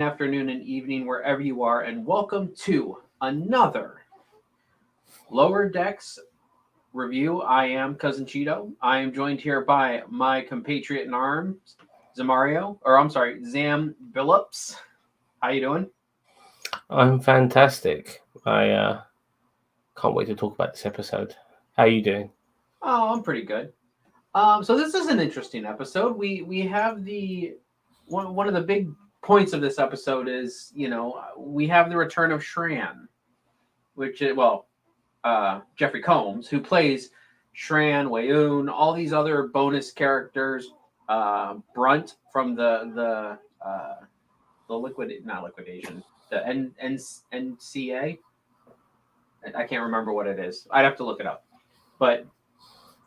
Afternoon and evening, wherever you are, and welcome to another Lower Decks review. I am Cousin Cheeto. I am joined here by my compatriot in arms, Zam Billups. How you doing? I'm fantastic. I can't wait to talk about this episode. How are you doing? Oh, I'm pretty good. So this is an interesting episode. We have the one of the big points of this episode is we have the return of Shran, which is Jeffrey Combs, who plays Shran, Wayoon, all these other bonus characters. Brunt from the not liquidation, the NCA. I can't remember what it is. I'd have to look it up. But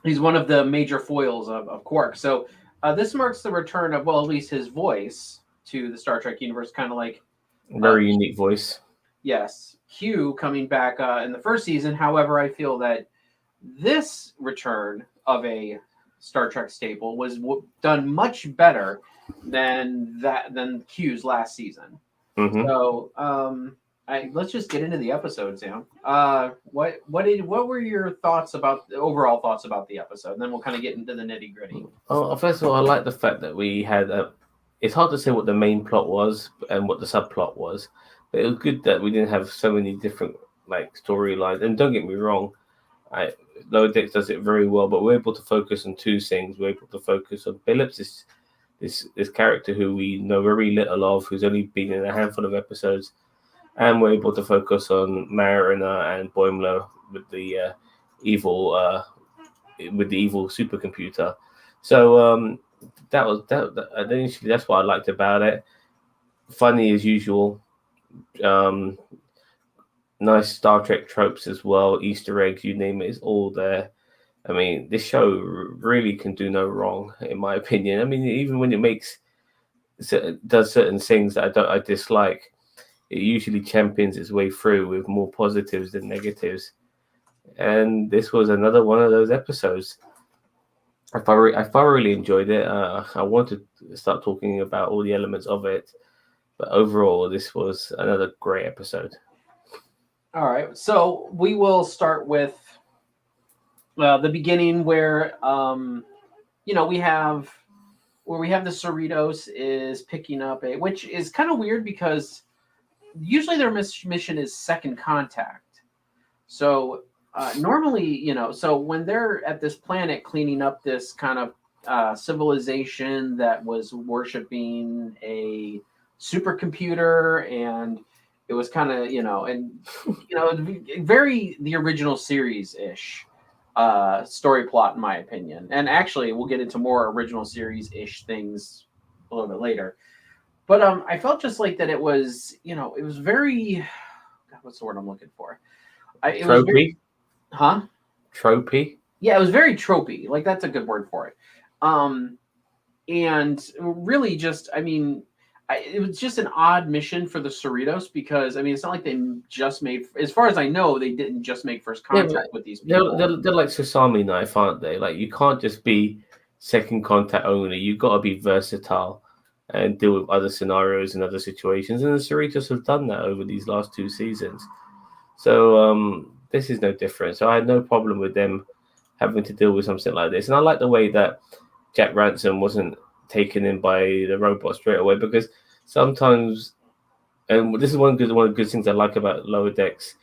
he's one of the major foils of Quark. So this marks the return of, well, at least his voice to the Star Trek universe, kind of like uh, Very unique voice. yes, Q coming back in the first season. However, I feel that this return of a Star Trek staple was done much better than Q's last season. hmm So let's just get into the episode, Sam. What were your thoughts about the overall thoughts about the episode? And then we'll kind of get into the nitty gritty. First of all, I like the fact that we had a. It's hard to say what the main plot was and what the subplot was, but it was good that we didn't have so many different storylines. And don't get me wrong, I Lower Decks does it very well, but we're able to focus on two things. We're able to focus on Phillips, this character who we know very little of, who's only been in a handful of episodes, and we're able to focus on Mariner and Boimler with the evil with the evil supercomputer. So initially that's what I liked about it. Funny as usual. Um, Nice Star Trek tropes as well, Easter eggs, you name it, it's all there. I mean, this show really can do no wrong, in my opinion. I mean, even when it does certain things that I dislike, it usually champions its way through with more positives than negatives. And this was another one of those episodes. I thoroughly enjoyed it. I wanted to start talking about all the elements of it, but overall, this was another great episode. All right, so we will start with the beginning where we have the Cerritos is picking up which is kind of weird because usually their mission is second contact. So normally, so when they're at this planet cleaning up this kind of civilization that was worshiping a supercomputer, and it was kind of very the original series ish story plot in my opinion. And actually, we'll get into more original series ish things a little bit later. But I felt just like that it was it was very God, what's the word I'm looking for? It was very, Tropey? huh? Tropey? Yeah, it was very tropey. Like that's a good word for it. Um, and really, just it was just an odd mission for the Cerritos because it's not like they just made. As far as I know, they didn't just make first Yeah, but contact with these people. they're like Sasami knife, aren't they? Like you can't just be second contact only. You've got to be versatile and deal with other scenarios and other situations. And the Cerritos have done that over these last two seasons. So this is no different. So I had no problem with them having to deal with something like this. And I like the way that Jack Ransom wasn't taken in by the robot straight away, because sometimes, and this is one of the good things I like about Lower Decks,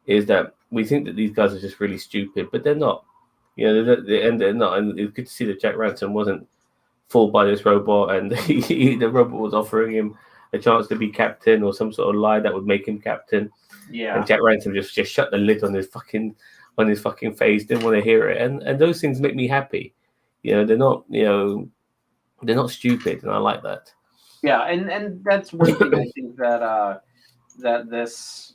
is that we think that these guys are just really stupid, but they're not. They're not. And it's good to see that Jack Ransom wasn't fooled by this robot, and the robot was offering him a chance to be captain or some sort of lie that would make him captain. Yeah, And Jack Ransom just shut the lid on his fucking face, didn't want to hear it, and those things make me happy. They're not they're not stupid, and I like that. yeah, and that's one thing I think that this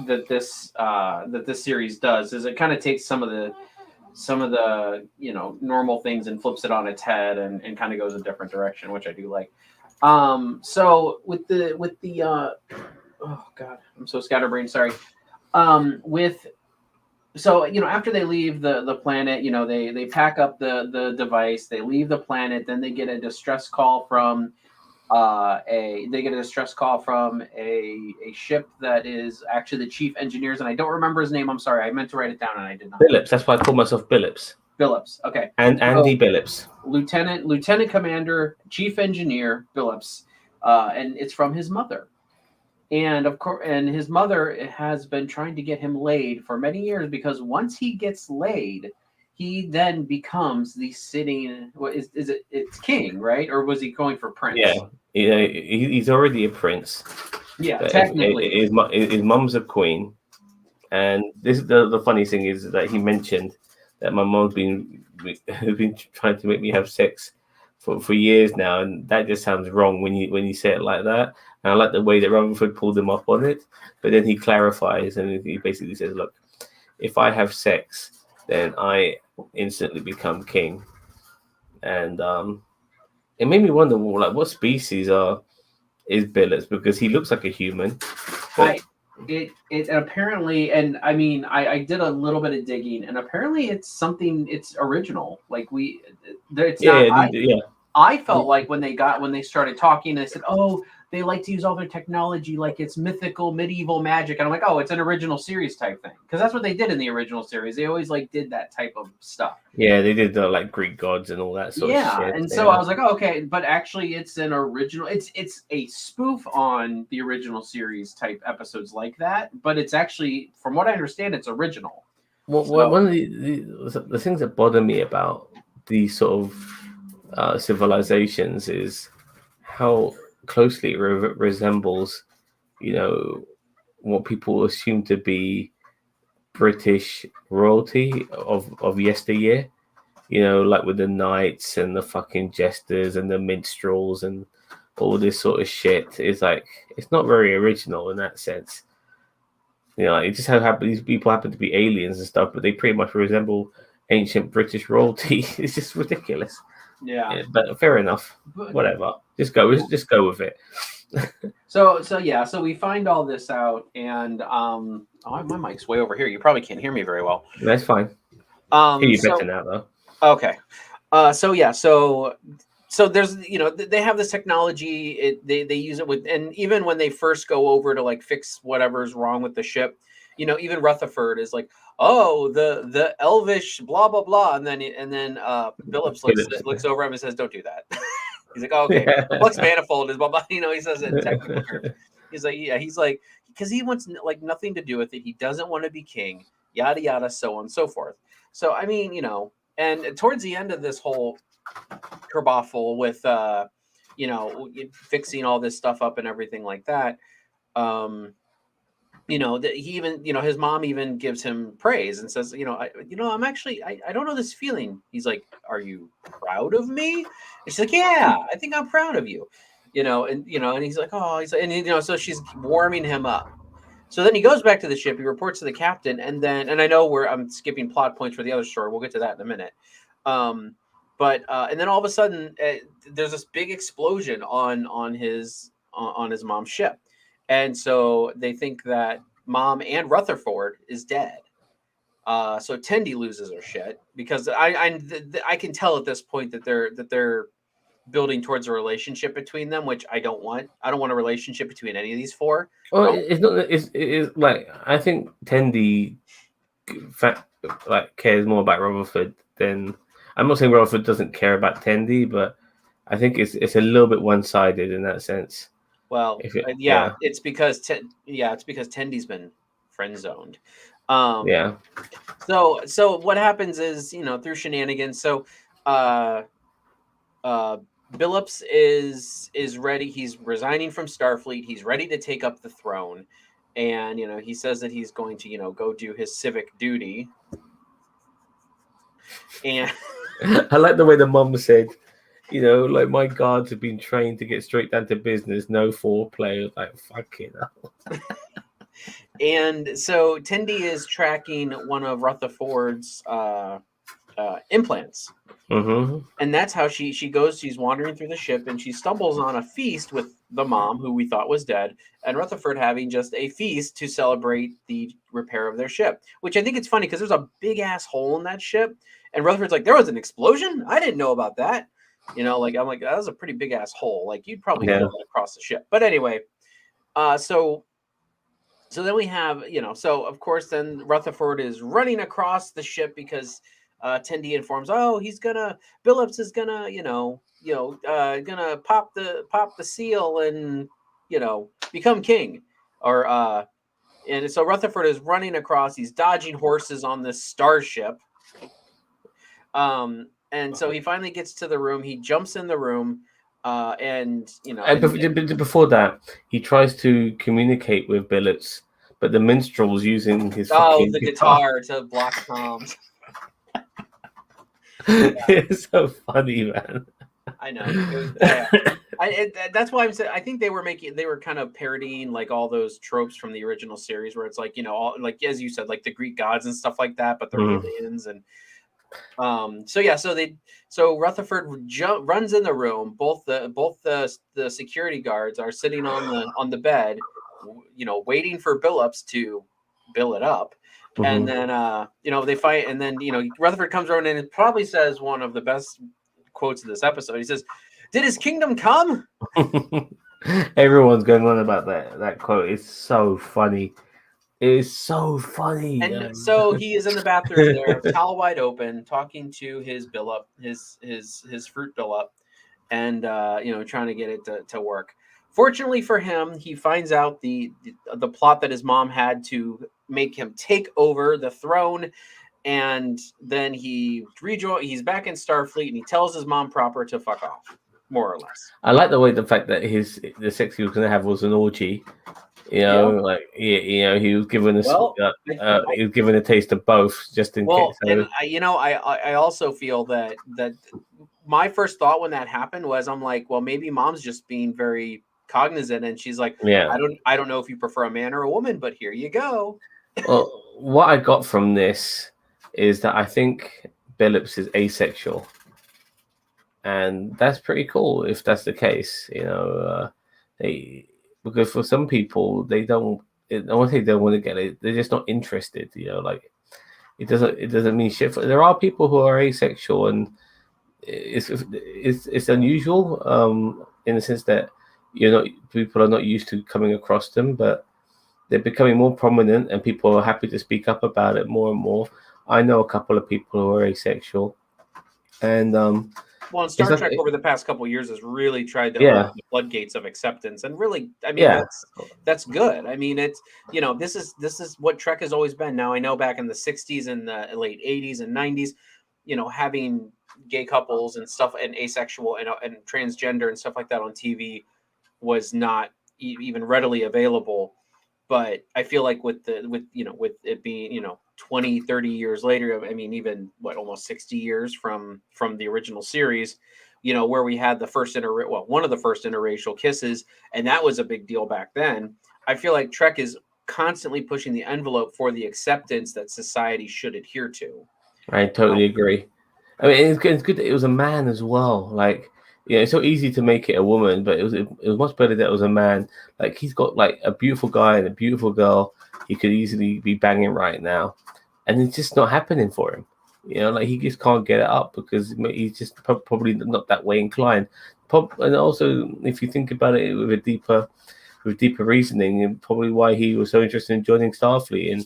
that this series does is it kind of takes some of the normal things and flips it on its head and kind of goes a different direction, which I do like. So with the oh god, I'm so scatterbrained. Sorry. With so after they leave the planet, they pack up the device, they leave the planet, then they get a distress call from they get a distress call from a ship that is actually the chief engineers, and I don't remember his name. I'm sorry, I meant to write it down and I did not. Billups. That's why I call myself Billups. Billups. Okay. And Andy Billups. Lieutenant Commander, Chief Engineer Billups, and it's from his mother. And of course, and his mother has been trying to get him laid for many years, because once he gets laid, he then becomes the sitting. What is it? It's king, right? Or was he going for prince? Yeah, he's already a prince. Yeah, technically. His mum's a queen, and this the funny thing is that he mentioned that my mom's been trying to make me have sex for years now, and that just sounds wrong when you say it like that. And I like the way that Rutherford pulled him up on it, but then he clarifies and he basically says, "Look, if I have sex, then I instantly become king." And it made me wonder, like, what species is Billups, because he looks like a human. But... It apparently, and I mean, I did a little bit of digging, and apparently it's original. Like I felt like when they started talking, they said, "Oh, they like to use all their technology like it's mythical medieval magic," and I'm like, "Oh, it's an original series type thing," because that's what they did in the original series. They always did that type of stuff. Yeah, they did like Greek gods and all that sort of shit. And so I was like, oh, okay, but actually it's an original. It's a spoof on the original series type episodes like that, but it's actually, from what I understand, it's original. Well, one of the things that bother me about these sort of civilizations is how closely it resembles, what people assume to be British royalty of yesteryear, like with the knights and the fucking jesters and the minstrels and all this sort of shit. It's like, it's not very original in that sense. It just these people happen to be aliens and stuff, but they pretty much resemble ancient British royalty. It's just ridiculous. Yeah, but fair enough. Whatever. Just go with it. So we find all this out, and my mic's way over here. You probably can't hear me very well. That's fine. Hear you better now, though. Okay. So there's, they have this technology. They use it and even when they first go over to fix whatever's wrong with the ship, even Rutherford is like, oh, the elvish blah blah blah, and then Billups looks over him and says, "Don't do that." He's like, oh, okay, flux manifold is blah blah. He says it in technical terms. He's like, yeah, because he wants nothing to do with it. He doesn't want to be king. Yada yada, so on and so forth. So I mean, and towards the end of this whole kerboffle with fixing all this stuff up and everything like that, that he even, his mom even gives him praise and says, I'm actually, I don't know this feeling. He's like, are you proud of me? And she's like, yeah, I think I'm proud of you, and he's like, oh, so she's warming him up. So then he goes back to the ship. He reports to the captain, and I know I'm skipping plot points for the other story. We'll get to that in a minute. But then all of a sudden, there's this big explosion on his mom's ship, and so they think that Mom and Rutherford is dead. So Tendi loses her shit, because I can tell at this point that they're building towards a relationship between them, which I don't want. I don't want a relationship between any of these four. Well, it's not. It's like, I think Tendi cares more about Rutherford than. I'm not saying Rutherford doesn't care about Tendi, but I think it's a little bit one-sided in that sense. Well, it's because Tendi's been friend zoned. So what happens is, through shenanigans. So Billups is ready. He's resigning from Starfleet. He's ready to take up the throne, and he says that he's going to go do his civic duty. And I like the way the mom said, my guards have been trained to get straight down to business, no foreplay. Like, fucking hell. And so Tendi is tracking one of Rutherford's implants. Mm-hmm. And that's how she goes. She's wandering through the ship, and she stumbles on a feast with the mom, who we thought was dead, and Rutherford having just a feast to celebrate the repair of their ship. Which I think it's funny, because there's a big ass hole in that ship, and Rutherford's like, there was an explosion? I didn't know about that. You know, like I'm like that was a pretty big ass hole. Like you'd probably Yeah. fill that across the ship. But anyway, so then we have, so of course then Rutherford is running across the ship because Tendi informs, oh, Billups is gonna, gonna pop the seal and become king, or and so Rutherford is running across. He's dodging horses on this starship. And so he finally gets to the room. He jumps in the room, and Before that, he tries to communicate with Billets, but the minstrel's using his oh, fucking the guitar to block comms. It's so funny, man. I know. That's why I'm saying I think they were kind of parodying like all those tropes from the original series where it's like, all like as you said, like the Greek gods and stuff like that, but they're aliens. And so Rutherford runs in the room. Both the security guards are sitting on the bed, waiting for Billups to bill it up. And then they fight, and then Rutherford comes around and probably says one of the best quotes of this episode. He says, "Did his kingdom come?" Everyone's going on about that quote. It's so funny. It's so funny. And so he is in the bathroom there, towel wide open, talking to his Billup, his fruit Billup, and trying to get it to work. Fortunately for him, he finds out the plot that his mom had to make him take over the throne, and then he's back in Starfleet, and he tells his mom proper to fuck off, more or less. I like the fact that the sex he was going to have was an orgy. He was given he was given a taste of both, just in case. And I also feel that my first thought when that happened was, I'm like, well, maybe mom's just being very cognizant, and she's like, I don't know if you prefer a man or a woman, but here you go. Well, what I got from this is that I think Billups is asexual, and that's pretty cool if that's the case. Because for some people they don't. I won't say they don't want to get it; they're just not interested. Like it doesn't mean shit. There are people who are asexual, and it's unusual in the sense that people are not used to coming across them, but they're becoming more prominent, and people are happy to speak up about it more and more. I know a couple of people who are asexual, and Star Trek over the past couple of years has really tried to open the floodgates of acceptance, and really, I mean, that's good. I mean, it's this is what Trek has always been. Now I know back in the '60s and the late '80s and '90s, having gay couples and stuff, and asexual and transgender and stuff like that on TV was not even readily available. But I feel like with it being 20, 30 years later, I mean, even almost 60 years from the original series, where we had the first one of the first interracial kisses, and that was a big deal back then. I feel like Trek is constantly pushing the envelope for the acceptance that society should adhere to. I totally agree. I mean, it's good that it was a man as well. Like, it's so easy to make it a woman, but it was much better that it was a man. Like, he's got like a beautiful guy and a beautiful girl he could easily be banging right now, and it's just not happening for him. Like he just can't get it up because he's just probably not that way inclined. And also, if you think about it with deeper reasoning, and probably why he was so interested in joining Starfleet, and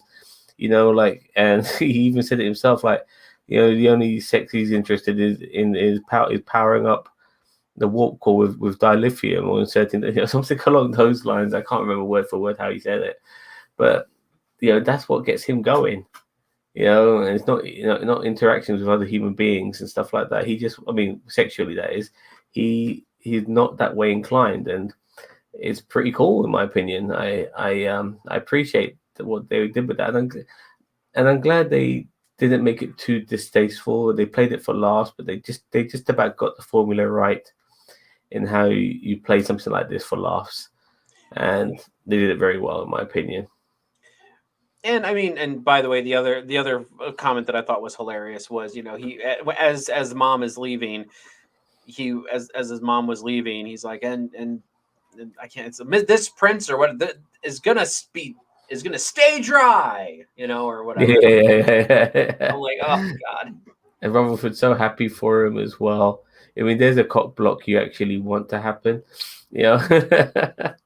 and he even said it himself, like, the only sex he's interested in is powering up the warp core with dilithium or certain, something along those lines. I can't remember word for word how he said it, but that's what gets him going. And it's not not interactions with other human beings and stuff like that. He just, I mean, sexually, that is, he's not that way inclined, and it's pretty cool in my opinion. I appreciate what they did with that, and I'm glad they didn't make it too distasteful. They played it for laughs, but they just about got the formula right in how you play something like this for laughs, and they did it very well in my opinion. And I mean, and by the way, the other comment that I thought was hilarious was, he as mom is leaving, as his mom was leaving, he's like, and I can't. It's this prince or what is gonna stay dry, or whatever. Yeah. I'm like, oh god. And Rutherford's so happy for him as well. I mean, there's a cock block you actually want to happen, you know. But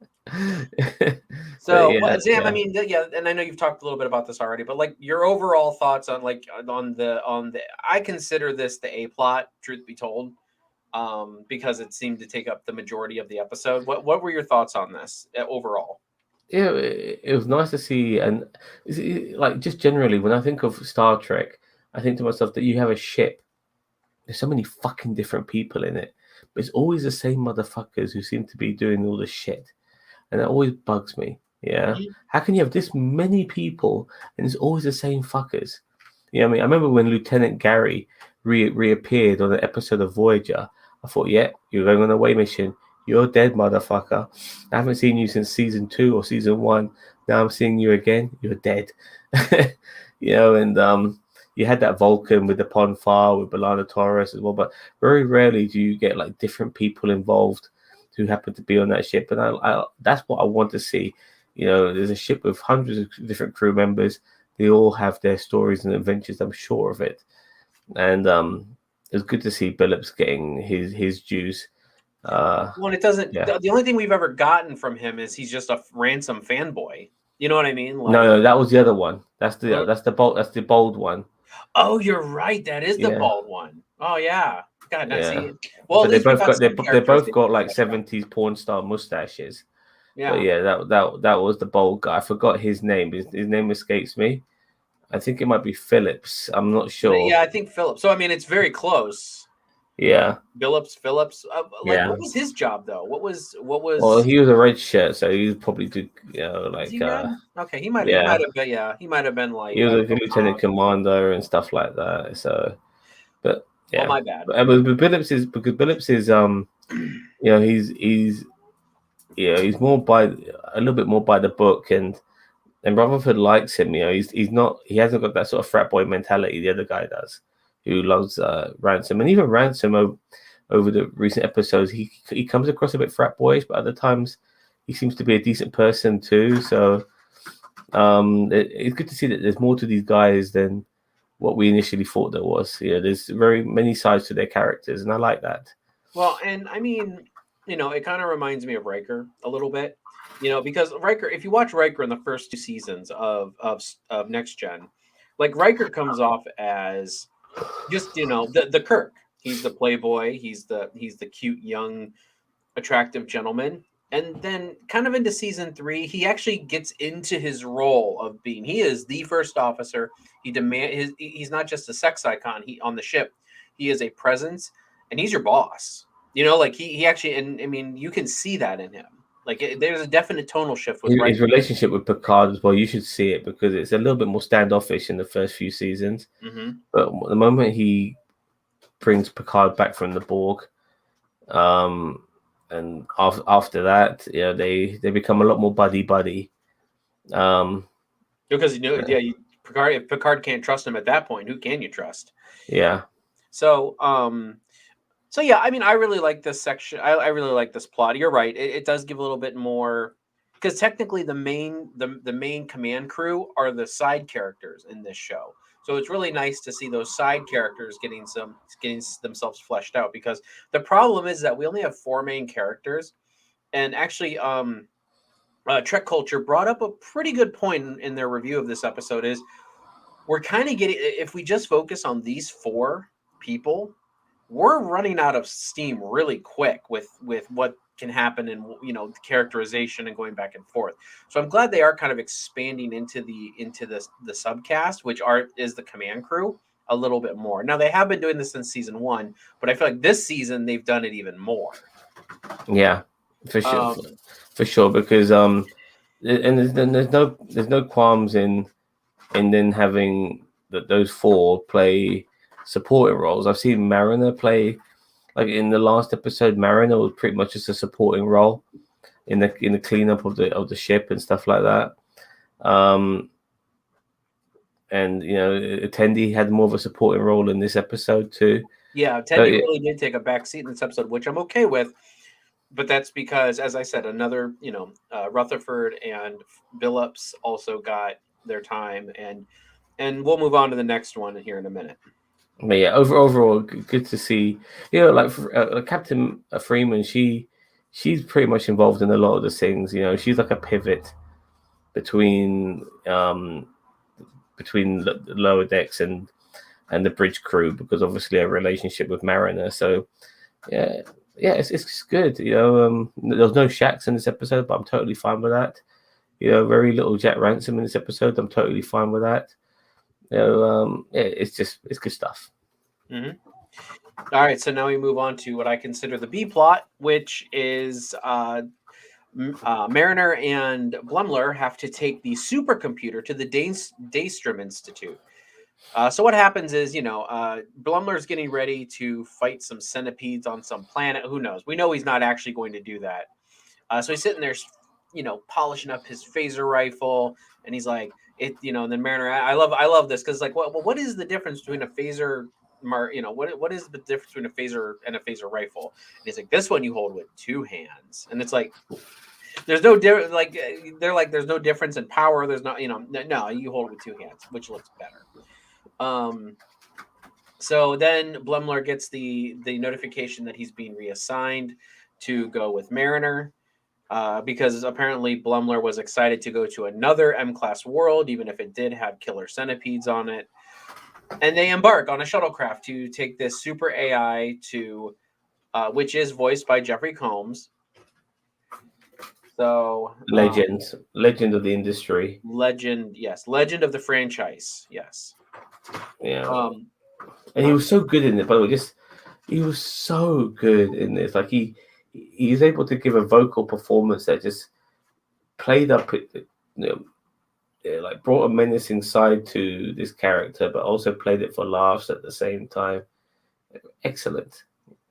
So, yeah, Zam, I yeah. mean, yeah, and I know you've talked a little bit about this already, but like your overall thoughts on like on the I consider this the A plot, truth be told, because it seemed to take up the majority of the episode. What were your thoughts on this overall? Yeah, it was nice to see, and like just generally, when I think of Star Trek, I think to myself that you have a ship. There's so many fucking different people in it, but it's always the same motherfuckers who seem to be doing all the shit, and that always bugs me. Yeah, Mhm. how can you have this many people and it's always the same fuckers? Yeah, I mean, I remember when Lieutenant Gary reappeared on an episode of Voyager. I thought, yeah, you're going on a away mission. You're dead, motherfucker. I haven't seen you since season 2 or season 1. Now I'm seeing you again. You're dead. And you had that Vulcan with the Pon Far with Belana Torres as well, but very rarely do you get like different people involved who happen to be on that ship, and I that's what I want to see. There's a ship with hundreds of different crew members. They all have their stories and adventures. I'm sure of it, and it's good to see Billups getting his dues. Well, and it doesn't. Yeah, The only thing we've ever gotten from him is he's just a ransom fanboy. You know what I mean? Like, no, that was the other one. That's the really? that's the bold one. Oh, you're right. That is the Yeah, bald one. Oh yeah. God, I yeah. see. Well, at But they least we both got got some they characters both getting got like fleshed out. 70s porn star mustaches. But Yeah. yeah, that was the bold guy. I forgot his name. His name escapes me. I think it might be Phillips. I'm not sure. Yeah, I think Phillips. So I mean, it's very close. Yeah, Phillips. Like, yeah. what was his job though? What Well, was? he was a red shirt, so he was probably good. Was he red? Okay, he Yeah, might have been. Yeah, he might have been like he was I a don't know, lieutenant commander and stuff like that. So, but oh, yeah, my bad. but Billups is because Billups is he's more by a little bit more by the book, and Rutherford likes him. He's not he hasn't got that sort of frat boy mentality the other guy does, who loves Ransom, and even Ransom over the recent episodes he comes across a bit frat boyish, but other times he seems to be a decent person too. So it's good to see that there's more to these guys than what we initially thought there was. There's very many sides to their characters, and I like that. Well, and I mean, it kind of reminds me of Riker a little bit. Because Riker, if you watch Riker in the first 2 seasons of Next Gen, like Riker comes off as just the Kirk. He's the playboy. He's the cute young attractive gentleman. And then kind of into season 3, he actually gets into his role of being he is the first officer. He's not just a sex icon he on the ship. He is a presence and he's your boss. Like he actually, and I mean you can see that in him. Like there's a definite tonal shift with His Riker. relationship with Picard as well, you should see it because it's a little bit more standoffish in the first few seasons. Mm-hmm. But the moment he brings Picard back from the Borg, and after that, they become a lot more buddy. Um, Because Picard, if Picard can't trust him at that point, who can you trust? yeah, So So yeah, I mean, I really like this section. I really like this plot. You're right; it does give a little bit more because technically the main command crew are the side characters in this show. So it's really nice to see those side characters getting themselves fleshed out. Because the problem is that we only have 4 main characters, and actually, Trek Culture brought up a pretty good point in their review of this episode. Is we're kind of getting if we just focus on these 4 people, we're running out of steam really quick with what can happen in the characterization and going back and forth. So I'm glad they are kind of expanding into the subcast, which is the command crew a little bit more. Now they have been doing this since season 1, but I feel like this season they've done it even more. yeah, for sure, Um, for sure. Because and there's no qualms in then having those 4 play supporting roles. I've seen Mariner play like in the last episode. Mariner was pretty much just a supporting role in the cleanup of the ship and stuff like that. And Attendee had more of a supporting role in this episode too. yeah, Teddy really did take a back seat in this episode, which I'm okay with. But that's because, as I said, another, Rutherford and Billups also got their time, and we'll move on to the next one here in a minute. But yeah, overall, good to see. Like Captain Freeman, she's pretty much involved in a lot of the things. She's like a pivot between the lower decks and the bridge crew, because obviously a relationship with Mariner. So yeah, it's good. There's no Shax in this episode, but I'm totally fine with that. Very little Jack Ransom in this episode. I'm totally fine with that. It's good stuff. Mm-hmm. All right, so now we move on to what I consider the B plot, which is Mariner and Blumler have to take the supercomputer to the Daystrom Institute. So what happens is, Blumler's getting ready to fight some centipedes on some planet. Who knows? We know he's not actually going to do that. So he's sitting there, polishing up his phaser rifle, and he's like, and then Mariner, I love this because like, what is the difference between a phaser? What is the difference between a phaser and a phaser rifle? And he's like, this one you hold with two hands, and it's like, there's no difference. Like they're like, there's no difference in power. There's not, no, you hold it with two hands, which looks better. So then Blumler gets the notification that he's being reassigned to go with Mariner, because apparently Blumler was excited to go to another M-class world, even if it did have killer centipedes on it. And they embark on a shuttlecraft to take this super AI to, which is voiced by Jeffrey Combs. So legend of the industry. Legend, yes. Legend of the franchise, yes. Yeah. And he was so good in it, by the way. He was so good in this. Like he's able to give a vocal performance that just played up, like brought a menacing side to this character, but also played it for laughs at the same time. Excellent.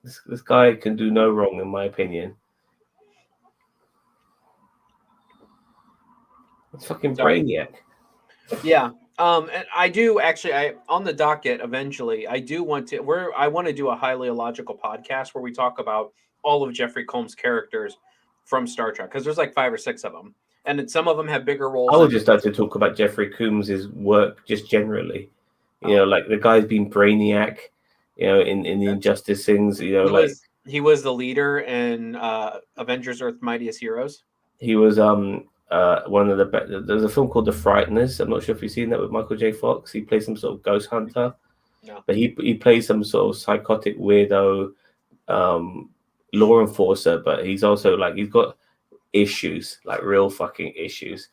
This guy can do no wrong, in my opinion. It's fucking Brainiac. Yeah. And I do actually, on the docket eventually, I want to do a highly illogical podcast where we talk about all of Jeffrey Combs' characters from Star Trek, because there's like 5 or 6 of them, and some of them have bigger roles. I would just like to talk about Jeffrey Combs' work just generally. Like the guy's been Brainiac, in the Injustice things. He was the leader in Avengers: Earth's Mightiest Heroes. He was one of the there's a film called The Frighteners. I'm not sure if you've seen that, with Michael J. Fox. He plays some sort of ghost hunter. No. But he plays some sort of psychotic weirdo law enforcer, but he's also like, he's got issues, like real fucking issues.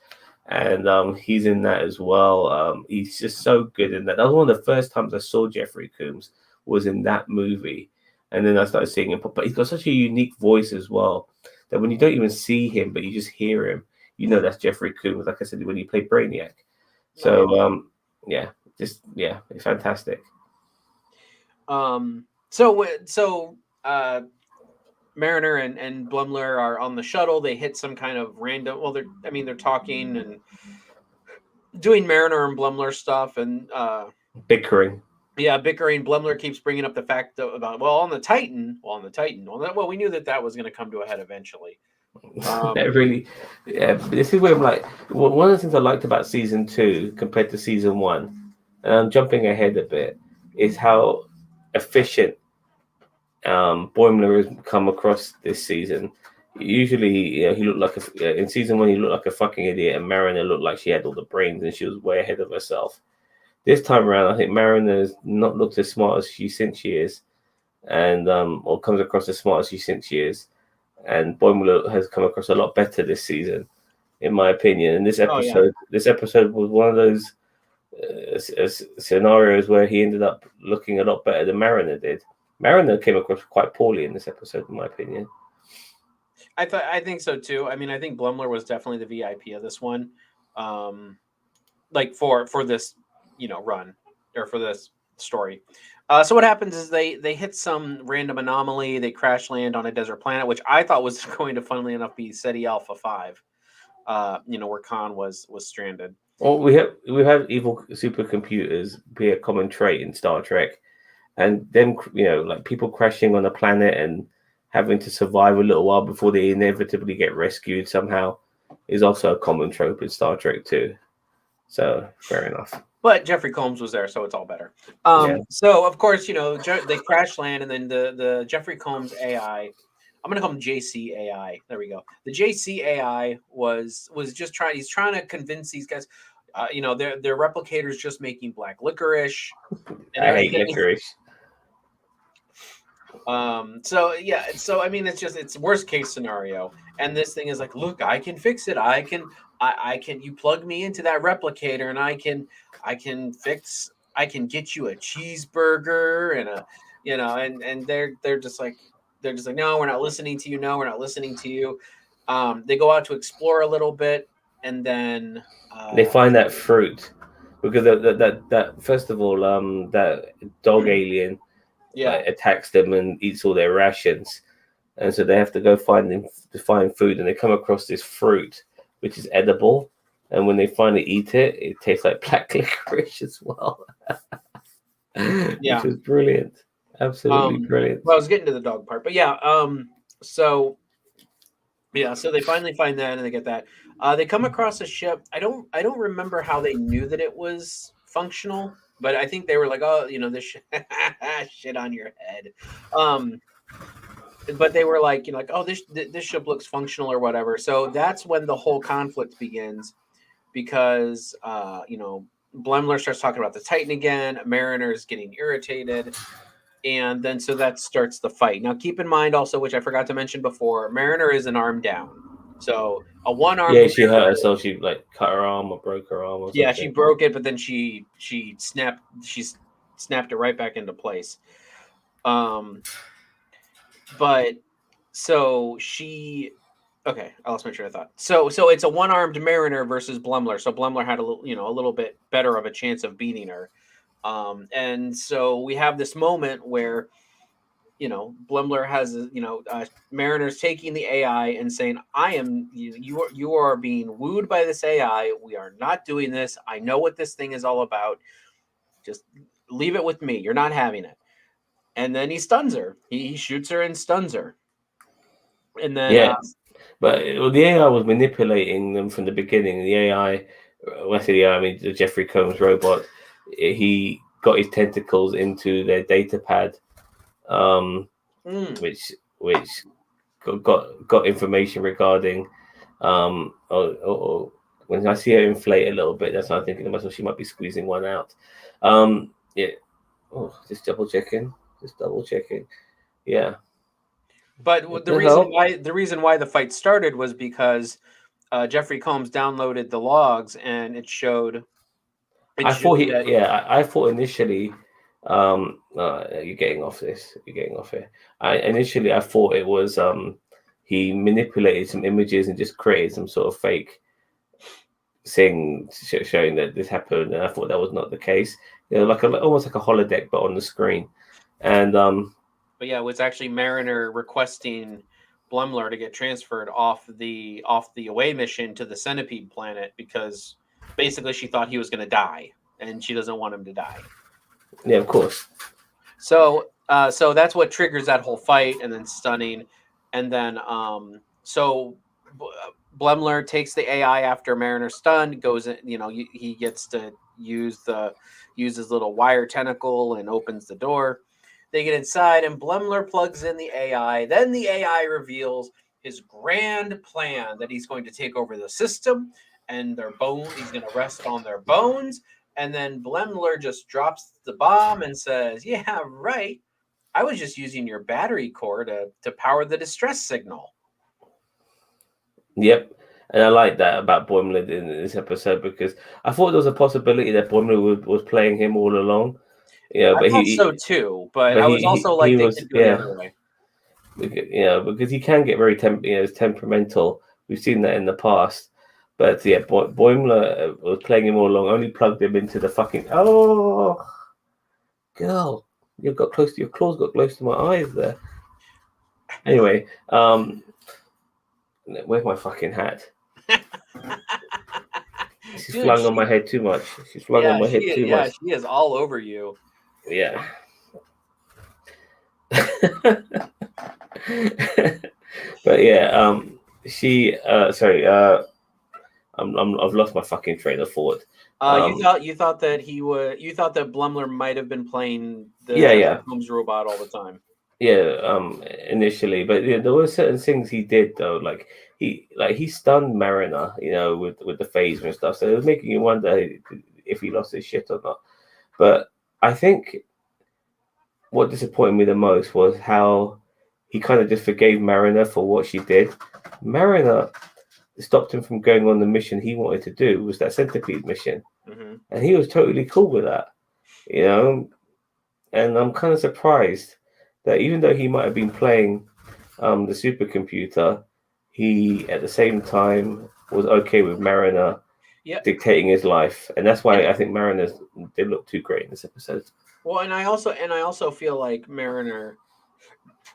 And he's in that as well. He's just so good in that. That was one of the first times I saw Jeffrey Combs, was in that movie. And then I started seeing him. But he's got such a unique voice as well, that when you don't even see him, but you just hear him, that's Jeffrey Combs, like I said, when he played Brainiac. So, it's fantastic. So Mariner and Blumler are on the shuttle. They hit some kind of random. Well, they're talking and doing Mariner and Blumler stuff and bickering. Yeah, bickering. Blumler keeps bringing up the fact about on the Titan. Well, we knew that was going to come to a head eventually. This is where I'm like, one of the things I liked about season 2 compared to season 1, and I'm jumping ahead a bit, is how efficient Boimler has come across this season. Usually, he looked like in season 1 he looked like a fucking idiot, and Mariner looked like she had all the brains and she was way ahead of herself. This time around, I think Mariner's not looked as smart as she thinks she is, and or comes across as smart as she thinks she is. And Boimler has come across a lot better this season, in my opinion. And this episode was one of those scenarios where he ended up looking a lot better than Mariner did. Mariner came across quite poorly in this episode, in my opinion. I think so too. I mean, I think Blumler was definitely the VIP of this one, like for this, run, or for this story. So what happens is they hit some random anomaly. They crash land on a desert planet, which I thought was going to, funnily enough, be SETI Alpha 5. Where Khan was stranded. Well, we have evil supercomputers be a common trait in Star Trek, and them, like people crashing on a planet and having to survive a little while before they inevitably get rescued somehow is also a common trope in Star Trek too. So fair enough. But Jeffrey Combs was there, so it's all better. Yeah. So of course, they crash land, and then the Jeffrey Combs AI, I'm gonna call him JC AI. There we go. The JC AI was just trying. He's trying to convince these guys. Their replicators just making black licorice and I hate everything. licorice. So yeah, so I mean, it's worst case scenario, and this thing is like, look, I can fix it. I can. You plug me into that replicator, and I can fix. I can get you a cheeseburger and and they're just like no, we're not listening to you. No, we're not listening to you. They go out to explore a little bit, and then They find that fruit because that first of all, that dog alien attacks them and eats all their rations, and so they have to go find food, and they come across this fruit which is edible, and when they finally eat it, it tastes like black licorice as well. Which is brilliant, absolutely brilliant. Well, I was getting to the dog part, but so they finally find that, and they get that. They come across a ship. I don't remember how they knew that it was functional, but I think they were like, oh, this shit on your head. But they were like, oh, this ship looks functional or whatever. So that's when the whole conflict begins, because Blemler starts talking about the Titan again. Mariner's getting irritated. And then so that starts the fight. Now, keep in mind also, which I forgot to mention before, Mariner is an arm down. So a one-arm. Yeah, she hurt herself. She cut her arm or broke her arm or something. Yeah, she broke it, but then she snapped it right back into place. But so she. Okay, I lost my train of thought. So it's a one-armed Mariner versus Blemler. So Blemler had a little bit better of a chance of beating her. And so we have this moment where, Blemler has, Mariner's taking the AI and saying, you are being wooed by this AI. We are not doing this. I know what this thing is all about. Just leave it with me. You're not having it. And then he stuns her. He shoots her and stuns her. And then, but the AI was manipulating them from the beginning. The AI, when I say the AI, I mean the Jeffrey Combs robot. He got his tentacles into their data pad, which got information regarding. When I see her inflate a little bit, that's what I'm thinking to myself. She might be squeezing one out. Yeah. Oh, just double checking. Yeah. But the reason why the fight started was because Jeffrey Combs downloaded the logs, and it showed. I thought initially, you're getting off this. You're getting off here. I thought it was he manipulated some images and just created some sort of fake thing showing that this happened, and I thought that was not the case. Almost like a holodeck, but on the screen. And but yeah, it was actually Mariner requesting Blemler to get transferred off the away mission to the Centipede planet, because basically she thought he was going to die, and she doesn't want him to die. Yeah, of course. So that's what triggers that whole fight, and then stunning, and then Blemler takes the AI after Mariner's stunned, goes in, he gets to use his little wire tentacle and opens the door. They get inside, and Blemler plugs in the AI. Then the AI reveals his grand plan that he's going to take over the system, and their bone. He's going to rest on their bones. And then Blemler just drops the bomb and says, "Yeah, right. I was just using your battery core to power the distress signal." Yep. And I like that about Boimler in this episode, because I thought there was a possibility that Boimler was playing him all along. Yeah, but I thought so too. But I was also like, they could do it the other way. Because he can get very temperamental. We've seen that in the past. But yeah, Boimler was playing him all along. Only plugged him into the fucking girl. Your claws got close to my eyes there. Anyway, where's my fucking hat? She's flung on my head too much. She's flung on my head too much. Yeah, she is all over you. Yeah. But yeah, I've lost my fucking train of thought. You thought that Blumler might have been playing the Yeah, Jeffrey yeah. Combs robot all the time. Yeah, initially, but yeah, there were certain things he did though, like he stunned Mariner, with the phaser and stuff. So it was making you wonder if he lost his shit or not. But I think what disappointed me the most was how he kind of just forgave Mariner for what she did. Mariner stopped him from going on the mission he wanted to do, was that centipede mission, and he was totally cool with that, you know. And I'm kind of surprised that even though he might have been playing the supercomputer, he at the same time was okay with Mariner dictating his life, and that's why I think Mariner did look too great in this episode. Well, and I also feel like Mariner.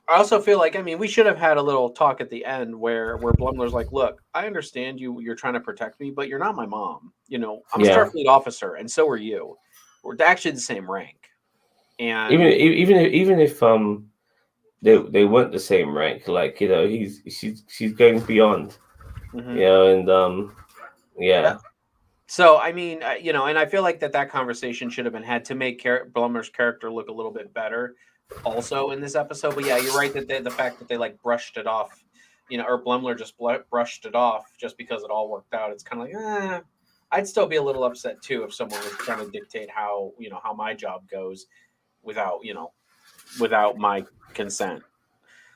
I also feel like, I mean, we should have had a little talk at the end where Blumler's like, "Look, I understand you're trying to protect me, but you're not my mom. I'm a Yeah, Starfleet officer, and so are you. We're actually the same rank." And even if they weren't the same rank, like she's going beyond, and yeah. So, I mean, and I feel like that conversation should have been had to make Blumler's character look a little bit better also in this episode. But yeah, you're right that the fact that they like brushed it off, or Blumler just brushed it off just because it all worked out. It's kind of like, I'd still be a little upset too if someone was trying to dictate how my job goes without my consent.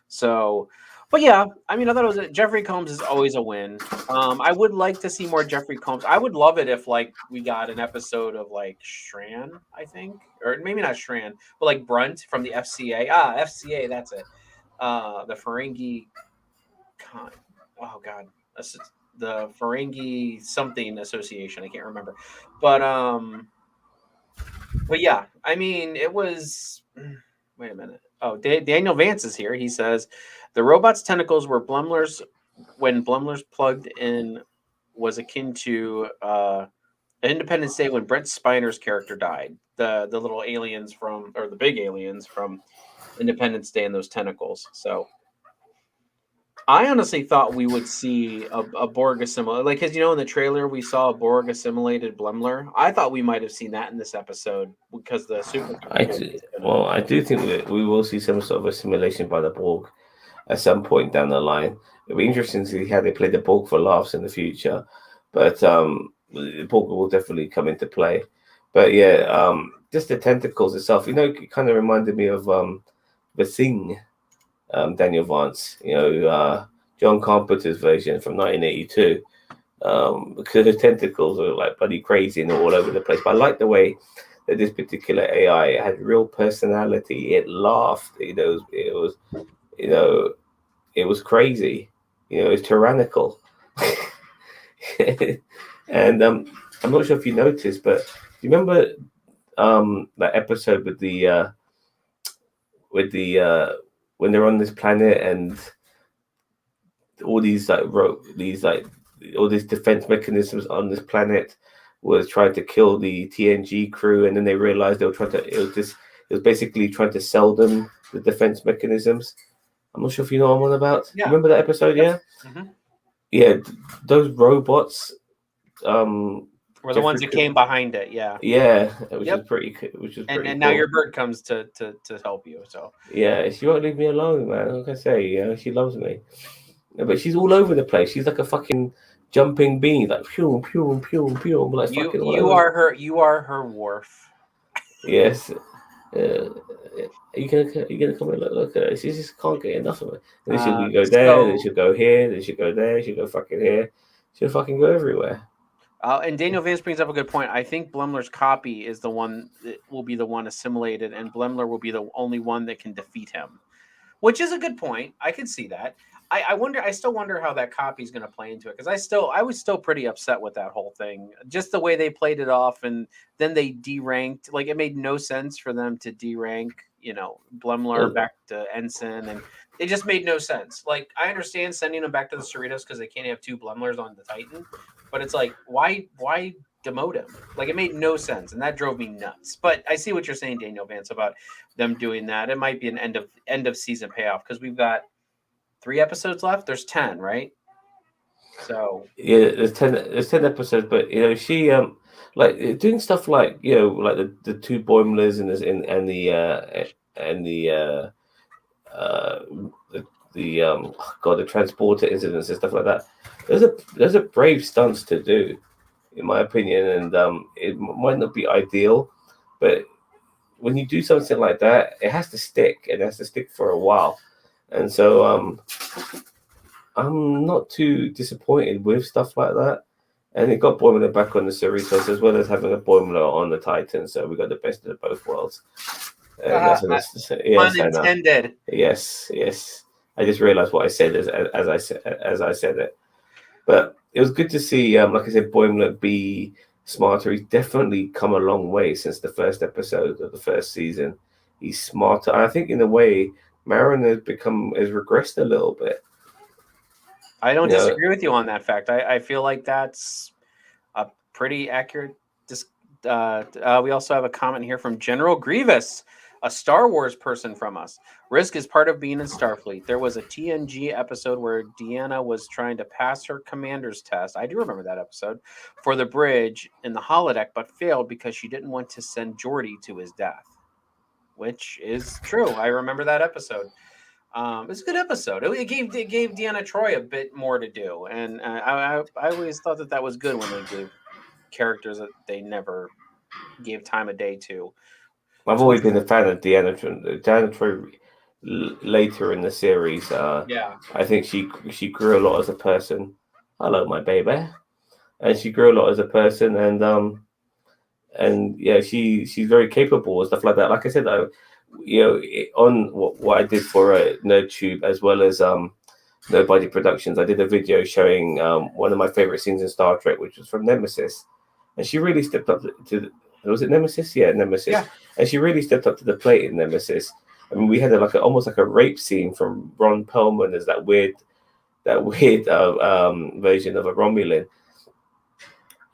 So, but yeah, I mean, I thought it was Jeffrey Combs is always a win. I would like to see more Jeffrey Combs. I would love it if like we got an episode of like Shran, I think, or maybe not Shran, but like Brunt from the FCA. FCA, that's it. The Ferengi Con. Oh God, the Ferengi something association. I can't remember, but yeah, I mean, it was. Wait a minute. Oh, Daniel Vance is here. He says the robot's tentacles were Blumler's when Blumler's plugged in was akin to Independence Day when Brent Spiner's character died. The little aliens or the big aliens from Independence Day and those tentacles. So I honestly thought we would see a Borg assimilated, like, because in the trailer we saw a Borg assimilated Blumler. I thought we might have seen that in this episode because the supercomputer. I do think that we will see some sort of assimilation by the Borg at some point down the line. It'll be interesting to see how they play the Borg for laughs in the future, but the Borg will definitely come into play. But yeah, just the tentacles itself, it kind of reminded me of the Thing. Daniel Vance, John Carpenter's version from 1982, because the tentacles are like bloody crazy and all over the place. But I like the way that this particular AI had real personality. It laughed, it was crazy, it was tyrannical. And I'm not sure if you noticed, but do you remember that episode with the when they're on this planet and all these all these defense mechanisms on this planet was trying to kill the TNG crew, and then they realized they were trying to. It was basically trying to sell them the defense mechanisms. I'm not sure if you know what I'm on about. Yeah. Remember that episode? Yeah. Mm-hmm. Yeah, those robots. Were the ones that came behind it, yeah. Yeah, which was pretty and cool. now your bird comes to help you. So yeah, she won't leave me alone, man. Like I say, she loves me, but she's all over the place. She's like a fucking jumping bean, like pew pew pew pew. Like you are her Worf. Yes. Are you gonna come and look at her? She just can't get enough of it. And then she'll go there, then she'll go here, then she'll go there, she'll go fucking here, she'll fucking go everywhere. And Daniel Vance brings up a good point. I think Blumler's copy is the one that will be the one assimilated, and Blumler will be the only one that can defeat him, which is a good point. I can see that. I still wonder how that copy is going to play into it, because I was still pretty upset with that whole thing, just the way they played it off, and then they deranked. Like, it made no sense for them to derank, Blumler back to ensign, and it just made no sense. Like, I understand sending them back to the Cerritos because they can't have two Blumlers on the Titan, but it's like, why demote him? Like, it made no sense, and that drove me nuts. But I see what you're saying, Daniel Vance, about them doing that. It might be an end of season payoff, because we've got 3 episodes left. There's 10, right? So yeah, there's 10 episodes, but she like doing stuff like like the two Boimlers and the uh the God, the transporter incidents and stuff like that. Those are brave stunts to do, in my opinion, and it might not be ideal, but when you do something like that, it has to stick. It has to stick for a while, and so I'm not too disappointed with stuff like that. And it got Boimler back on the Cerritos as well as having a Boimler on the Titan, so we got the best of both worlds. And that's yes, I know. unintended. Yes. I just realised what I said as I said it. But it was good to see, like I said, Boimler be smarter. He's definitely come a long way since the first episode of the first season. He's smarter. I think in a way, Marin has regressed a little bit. I don't disagree with you on that fact. I feel like that's a pretty accurate. We also have a comment here from General Grievous, a Star Wars person from us. Risk is part of being in Starfleet. There was a TNG episode where Deanna was trying to pass her commander's test. I do remember that episode for the bridge in the holodeck, but failed because she didn't want to send Geordi to his death, which is true. I remember that episode. It's a good episode. It gave Deanna Troi a bit more to do, and I always thought that was good when they gave characters that they never gave time of day to. I've always been a fan of Deanna Troi. Later in the series, Yeah, I think she grew a lot as a person. Hello, my baby, and she grew a lot as a person, and yeah, she's very capable and stuff like that. Like I said, on what I did for NerdTube as well as Nobody Productions, I did a video showing one of my favorite scenes in Star Trek, which was from Nemesis, and she really stepped up to was it Nemesis? Yeah, Nemesis. Yeah. And she really stepped up to the plate in Nemesis. I mean, we had almost like a rape scene from Ron Perlman as that weird version of a Romulan.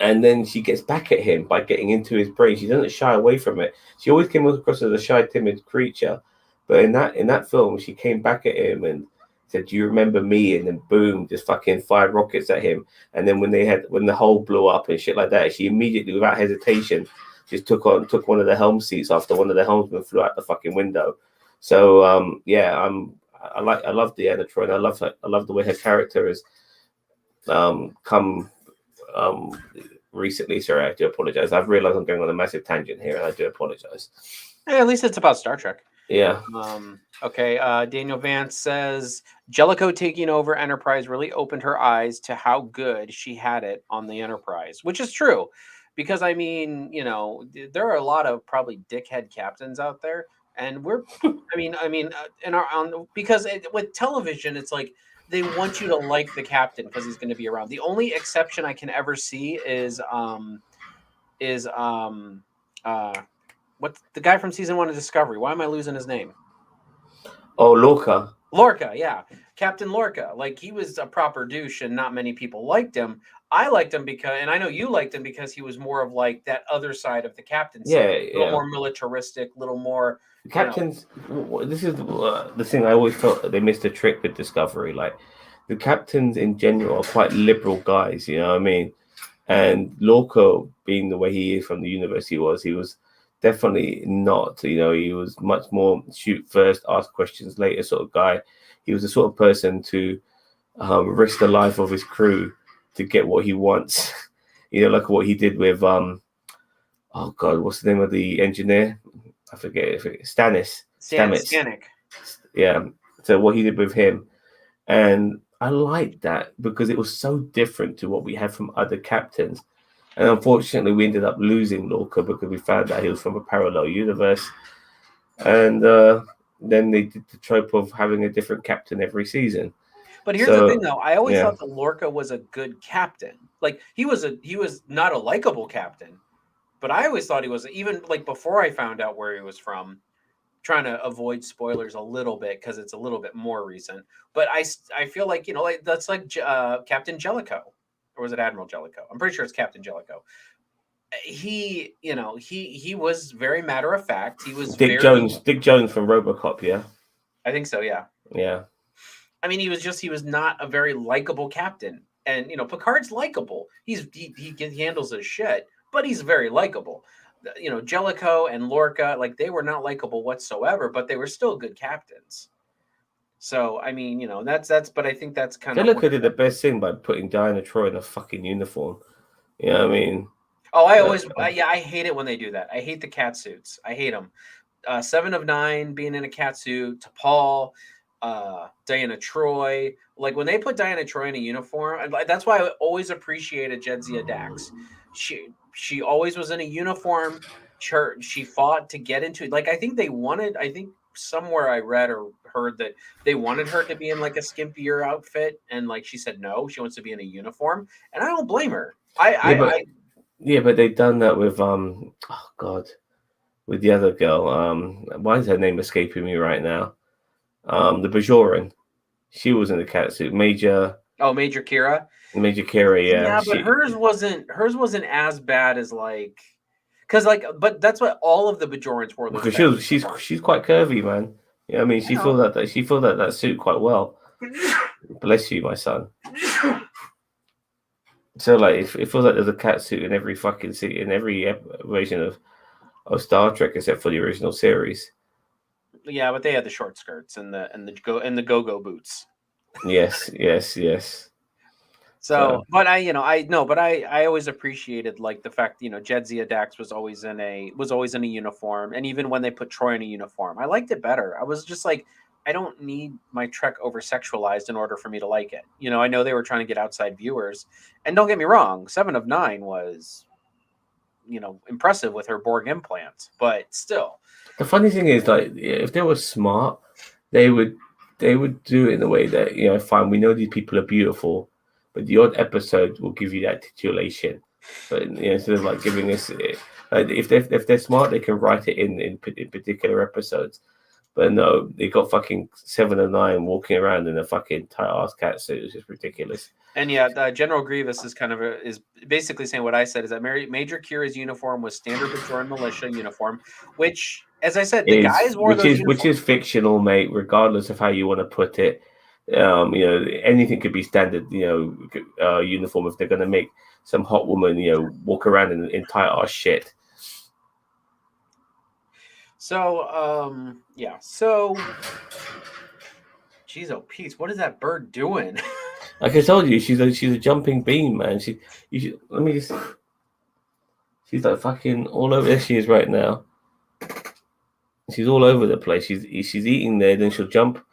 And then she gets back at him by getting into his brain. She doesn't shy away from it. She always came across as a shy, timid creature, but in that film, she came back at him and said, "Do you remember me?" And then boom, just fucking fired rockets at him. And then when the hole blew up and shit like that, she immediately, without hesitation, just took one of the helm seats after one of the helmsmen flew out the fucking window. So yeah, I love Deanna Troi, and I love the way her character has come recently. Sorry, I do apologize. I've realized I'm going on a massive tangent here, and I do apologize. Hey, at least it's about Star Trek. Yeah. Okay. Daniel Vance says Jellicoe taking over Enterprise really opened her eyes to how good she had it on the Enterprise, which is true. Because I mean, there are a lot of probably dickhead captains out there, and because with television, it's like they want you to like the captain because he's going to be around. The only exception I can ever see is what's the guy from season 1 of Discovery? Why am I losing his name? Oh, Lorca. Lorca, yeah, Captain Lorca. Like, he was a proper douche, and not many people liked him. I liked him because, and I know you liked him because he was more of like that other side of the captaincy. Yeah, a little more militaristic, a little more. Captains. This is the thing I always felt that they missed a trick with Discovery. Like, the captains in general are quite liberal guys. You know what I mean? And Lorca, being the way he is from the universe, he was definitely not. He was much more shoot first, ask questions later sort of guy. He was the sort of person to risk the life of his crew to get what he wants. Like what he did with oh god, what's the name of the engineer? I forget. Stamets. Yeah. So what he did with him, and I liked that because it was so different to what we had from other captains. And unfortunately, we ended up losing Lorca because we found out he was from a parallel universe. And then they did the trope of having a different captain every season. But here's the thing, though. I always thought that Lorca was a good captain. Like, he was not a likable captain, but I always thought he was, even like before I found out where he was from. Trying to avoid spoilers a little bit because it's a little bit more recent. But I feel like that's like Captain Jellicoe, or was it Admiral Jellicoe? I'm pretty sure it's Captain Jellicoe. He was very matter of fact. He was Dick Jones from RoboCop. Yeah, I think so. Yeah. Yeah. I mean, he was not a very likable captain. And Picard's likable. He handles his shit, but he's very likable. Jellicoe and Lorca, like they were not likable whatsoever, but they were still good captains. So I mean, that's. But I think that's kind of. Jellicoe did the best thing by putting Diana Troy in a fucking uniform. You know what I mean? Oh, I hate it when they do that. I hate the cat suits. I hate them. 7 of 9 being in a cat suit. T'Pol, Diana Troy. Like when they put Diana Troy in a uniform, that's why I always appreciated Jadzia Dax. She always was in a uniform. She fought to get into. Like I think somewhere I read or heard that they wanted her to be in like a skimpier outfit, and like she said no, she wants to be in a uniform, and I don't blame her. But they've done that with oh god, with the other girl. Why is her name escaping me right now? The Bajoran. She was in the catsuit. Major Kira. Major Kira, yeah. Yeah, but hers wasn't as bad as like, but that's what all of the Bajorans were. Because she's quite curvy, man. Yeah, I mean, she filled that suit quite well. Bless you, my son. So like, it feels like there's a cat suit in every fucking suit in every version of Star Trek except for the original series. Yeah, but they had the short skirts and the go-go boots. Yes. So, but I always appreciated like the fact Jadzia Dax was always in a uniform, and even when they put Troy in a uniform, I liked it better. I was just like, I don't need my Trek over sexualized in order for me to like it. I know they were trying to get outside viewers, and don't get me wrong, 7 of 9 was impressive with her Borg implants, but still. The funny thing is, like, if they were smart, they would do it in a way that fine. We know these people are beautiful, but the odd episode will give you that titulation. But instead of like giving us, if they're smart, they can write it in particular episodes. But no, they got fucking 7 of 9 walking around in a fucking tight ass cat suit. It's just ridiculous. And yeah, General Grievous is is basically saying what I said, is that Major Kira's uniform was standard Bajoran militia uniform, which, as I said, the guys wore which is fictional, mate. Regardless of how you want to put it, anything could be standard, uniform if they're going to make some hot woman, walk around in tight ass shit. So, yeah. So, geez, oh, Pete, what is that bird doing? Like I told you, she's a jumping bean, man. She's like fucking all over. There she is right now. She's all over the place. She's eating there. Then she'll jump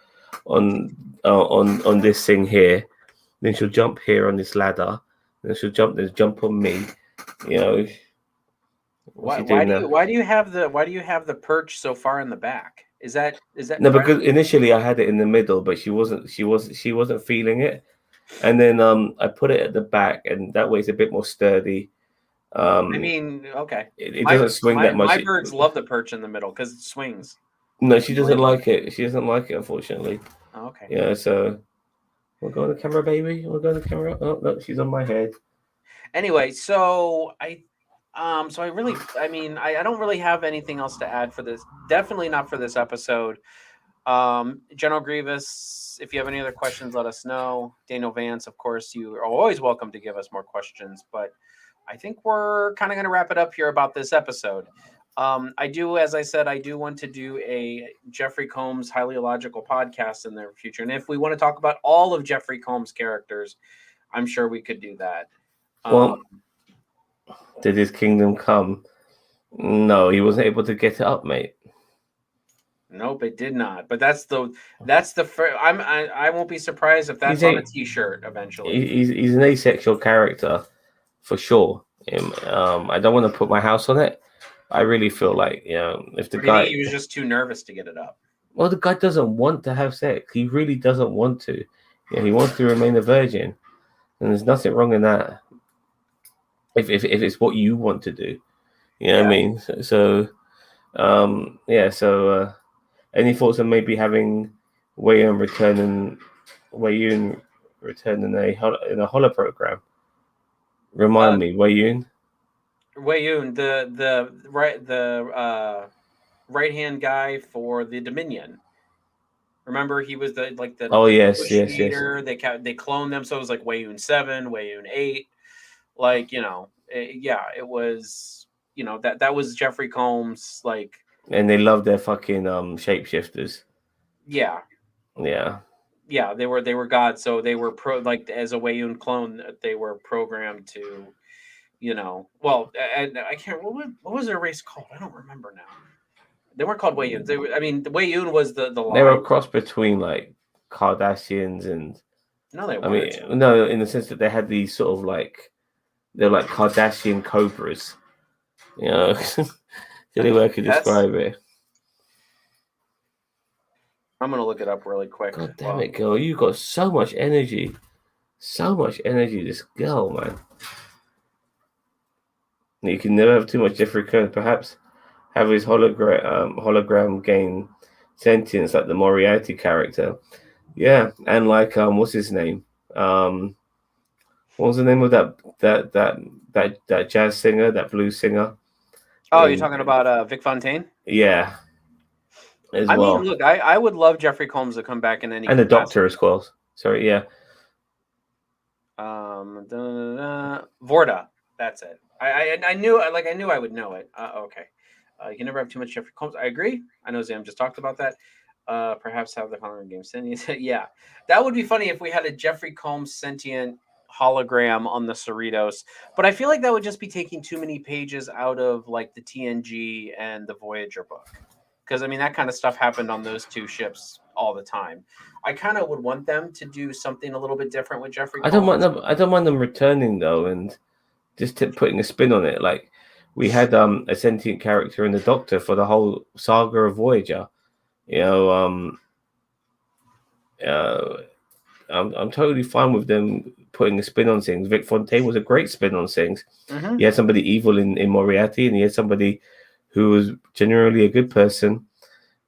on this thing here. Then she'll jump here on this ladder. Then she'll jump on me. Why do you have the perch so far in the back? Is that no? Because initially I had it in the middle, but she wasn't feeling it. And then I put it at the back, and that way it's a bit more sturdy. I mean, okay. It doesn't swing that much. My birds love the perch in the middle because it swings. No, she doesn't like it. She doesn't like it, unfortunately. Oh, okay. Yeah, so we'll go on the camera, baby. We'll go on the camera. Oh, no, she's on my head. Anyway, so I don't really have anything else to add for this. Definitely not for this episode. General Grievous, if you have any other questions, let us know. Daniel Vance, of course, you are always welcome to give us more questions, but I think we're kind of going to wrap it up here about this episode. As I said, I do want to do a Jeffrey Combs highly illogical podcast in the future. And if we want to talk about all of Jeffrey Combs' characters, I'm sure we could do that. Well, did his kingdom come? No, he wasn't able to get it up, mate. Nope, it did not. But that's the I won't be surprised if that's on a t-shirt eventually. He's an asexual character for sure. I don't want to put my house on it. I really feel like, if the guy, he was just too nervous to get it up. Well, the guy doesn't want to have sex. He really doesn't want to. He wants to remain a virgin, and there's nothing wrong in that. If it's what you want to do, what I mean. So, So, any thoughts on maybe having Wei-Yun return in a holo program? Remind me, Wei-Yun. Wei-Yun, the right hand guy for the Dominion. Remember, he was the Oh yes, yes, yes. negotiator. They cloned them, so it was like Wayun 7, Wayun 8. Like, it was, that was Jeffrey Combs. Like, And they love their fucking shapeshifters. yeah, Yeah. they were gods. So they were as a Wayun clone, they were programmed to, well, and I can't. What was their race called? I don't remember now. They weren't called Wayuns. The Wayun was the line. They were a cross between like Kardashians and. No, they I weren't. mean, no, in the sense that they had these sort of like they're like Kardashian cobras. You know, the only way I could describe it. I'm gonna look it up really quick. God damn it, girl! You got so much energy, This girl, man. You can never have too much Jeffrey Combs. Perhaps have his hologram gain sentience like the Moriarty character. Yeah, and like what's his name? What was the name of that jazz singer, that blues singer? Oh, you're talking about Vic Fontaine? Yeah. As I well. mean, look, I would love Jeffrey Combs to come back in any. And the Doctor as well. Sorry, yeah. Vorta. That's it. I knew I would know it. Okay. You can never have too much Jeffrey Combs. I agree. I know Zam just talked about that. Perhaps have the hologram game sentient. Yeah, that would be funny if we had a Jeffrey Combs sentient hologram on the Cerritos. But I feel like that would just be taking too many pages out of like the TNG and the Voyager book. Because I mean, that kind of stuff happened on those two ships all the time. I kind of would want them to do something a little bit different with Jeffrey Combs. I don't mind them returning though, and just putting a spin on it. Like we had a sentient character in the Doctor for the whole saga of Voyager. You know, I'm totally fine with them putting a spin on things. Vic Fontaine was a great spin on things. Mm-hmm. He had somebody evil in Moriarty, and he had somebody who was generally a good person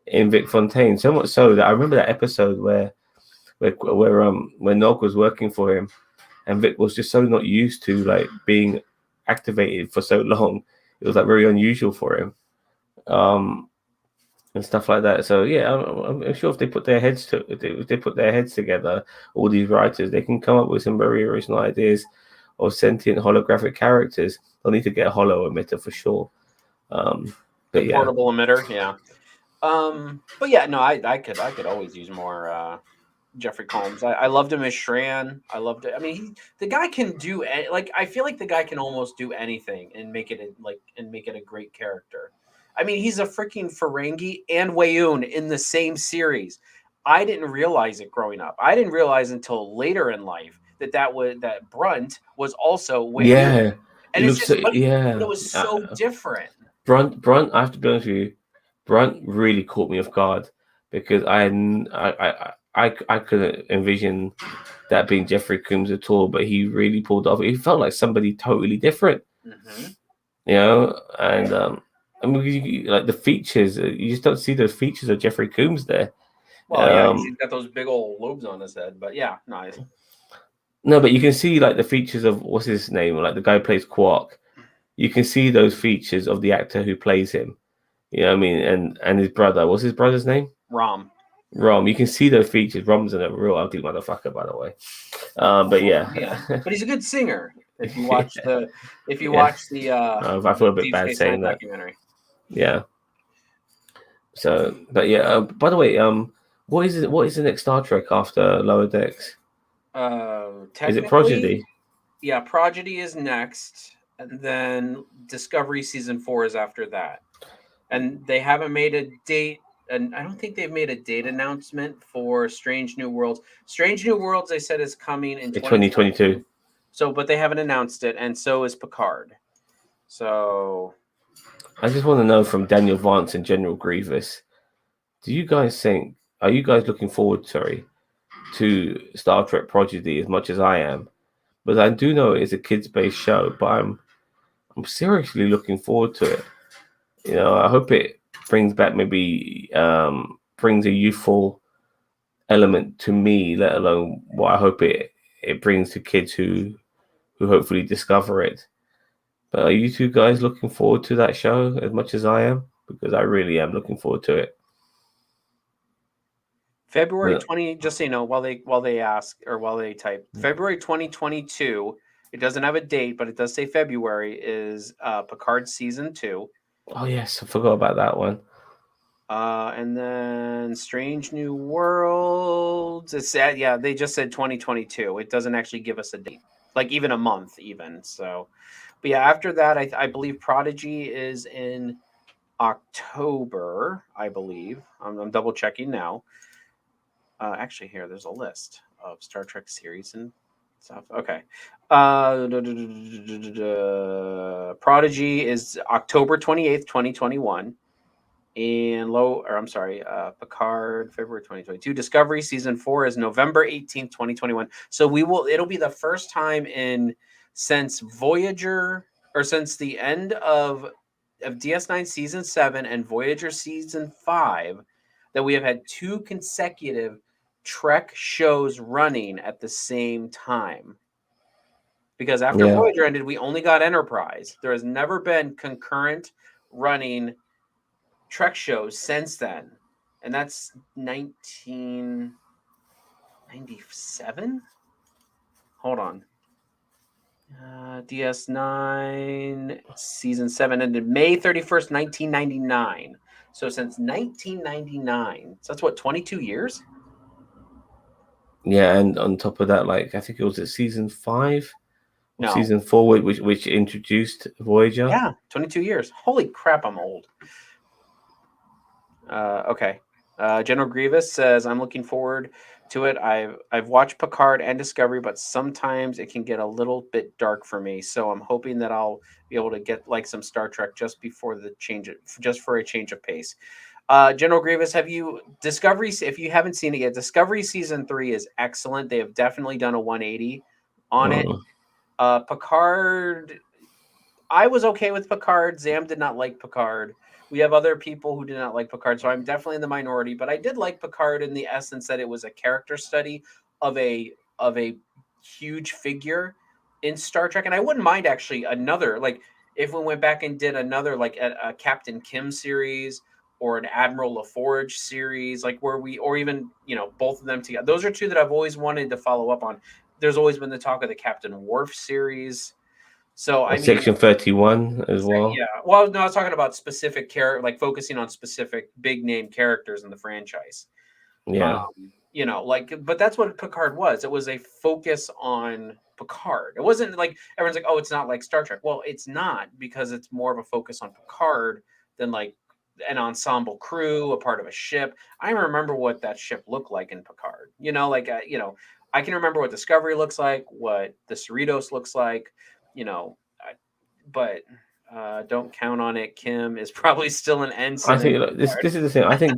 in Vic Fontaine. So much so that I remember that episode where Nog was working for him, and Vic was just so not used to like being activated for so long. It was like very unusual for him, and stuff like that. So yeah, I'm sure if they put their heads together, all these writers, they can come up with some very original ideas of sentient holographic characters. They'll need to get a holo emitter for sure. But yeah, portable emitter, yeah. But yeah, no, I could always use more Jeffrey Combs. I loved him as Shran. I loved it. I mean, the guy can do I feel like the guy can almost do anything and make it a great character. I mean, he's a freaking Ferengi and Wayun in the same series. I didn't realize it growing up. I didn't realize until later in life that Brunt was also Wayun. Yeah, and it's just but it was so different. Brunt, I have to be honest with you, Brunt really caught me off guard because I couldn't envision that being Jeffrey Combs at all, but he really pulled off. He felt like somebody totally different, you know. And I mean, like the features, you just don't see those features of Jeffrey Combs there. Well, yeah, he's got those big old lobes on his head, but yeah, nice. No, but you can see like the features of what's his name, like the guy who plays Quark. You can see those features of the actor who plays him. You know what I mean? And his brother. What's his brother's name? Rom. You can see those features. Rom's a real ugly motherfucker, by the way. But yeah. But he's a good singer. If you watch the I feel a bit bad saying that. Documentary. Yeah. So, but yeah. By the way, what is the next Star Trek after Lower Decks? Is it Prodigy? Yeah, Prodigy is next, and then Discovery season 4 is after that. And they haven't made a date, and I don't think they've made a date announcement for Strange New Worlds. Strange New Worlds, they said, is coming in 2022. So, but they haven't announced it, and so is Picard. So, I just want to know from Daniel Vance and General Grievous, are you guys looking forward, to Star Trek Prodigy as much as I am? But I do know it's a kids-based show, but I'm seriously looking forward to it. You know, I hope it brings back brings a youthful element to me, let alone what I hope it brings to kids who hopefully discover it. But are you two guys looking forward to that show as much as I am? Because I really am looking forward to it. February Yeah. 20. Just so you know, while they ask or while they type, February 2022. It doesn't have a date, but it does say February is Picard season 2. Oh yes, I forgot about that one. And then Strange New Worlds. It's sad. Yeah, they just said 2022. It doesn't actually give us a date, like even a month, even. So, but yeah, after that, I believe Prodigy is in October. I believe. I'm double checking now. Actually, here there's a list of Star Trek series and stuff. Okay. Prodigy is October 28th, 2021. Picard, February 2022. Discovery season 4 is November 18th, 2021. So it'll be the first time since Voyager, or since the end of DS9 season 7 and Voyager season 5, that we have had 2 consecutive Trek shows running at the same time. Because after Voyager ended, we only got Enterprise. There has never been concurrent running Trek shows since then, and that's 1997. Hold on. DS9 season 7 ended May 31st, 1999. So since 1999, so that's what, 22 years? Yeah, and on top of that, like I think it was at season 5 or No. season 4, which introduced Voyager. Yeah, 22 years. Holy crap, I'm old. Okay. General Grievous says, I'm looking forward to it. I've watched Picard and Discovery, but sometimes it can get a little bit dark for me. So I'm hoping that I'll be able to get like some Star Trek just for a change of pace. General Grievous, if you haven't seen it yet, Discovery season 3 is excellent. They have definitely done a 180 on it. Picard, I was okay with Picard. Zam did not like Picard. We have other people who did not like Picard, so I'm definitely in the minority. But I did like Picard in the essence that it was a character study of a huge figure in Star Trek, and I wouldn't mind actually another, like if we went back and did another like a Captain Kim series or an Admiral LaForge series, like or even both of them together. Those are 2 that I've always wanted to follow up on. There's always been the talk of the Captain Worf series. So I mean, Section 31 as well. Yeah. Well, no, I was talking about specific like focusing on specific big name characters in the franchise. Yeah. But that's what Picard was. It was a focus on Picard. It wasn't like everyone's like, oh, it's not like Star Trek. Well, it's not, because it's more of a focus on Picard than like an ensemble crew, a part of a ship. I remember what that ship looked like in Picard. I can remember what Discovery looks like, what the Cerritos looks like. But don't count on it. Kim is probably still an ensign. I think this is the thing. I think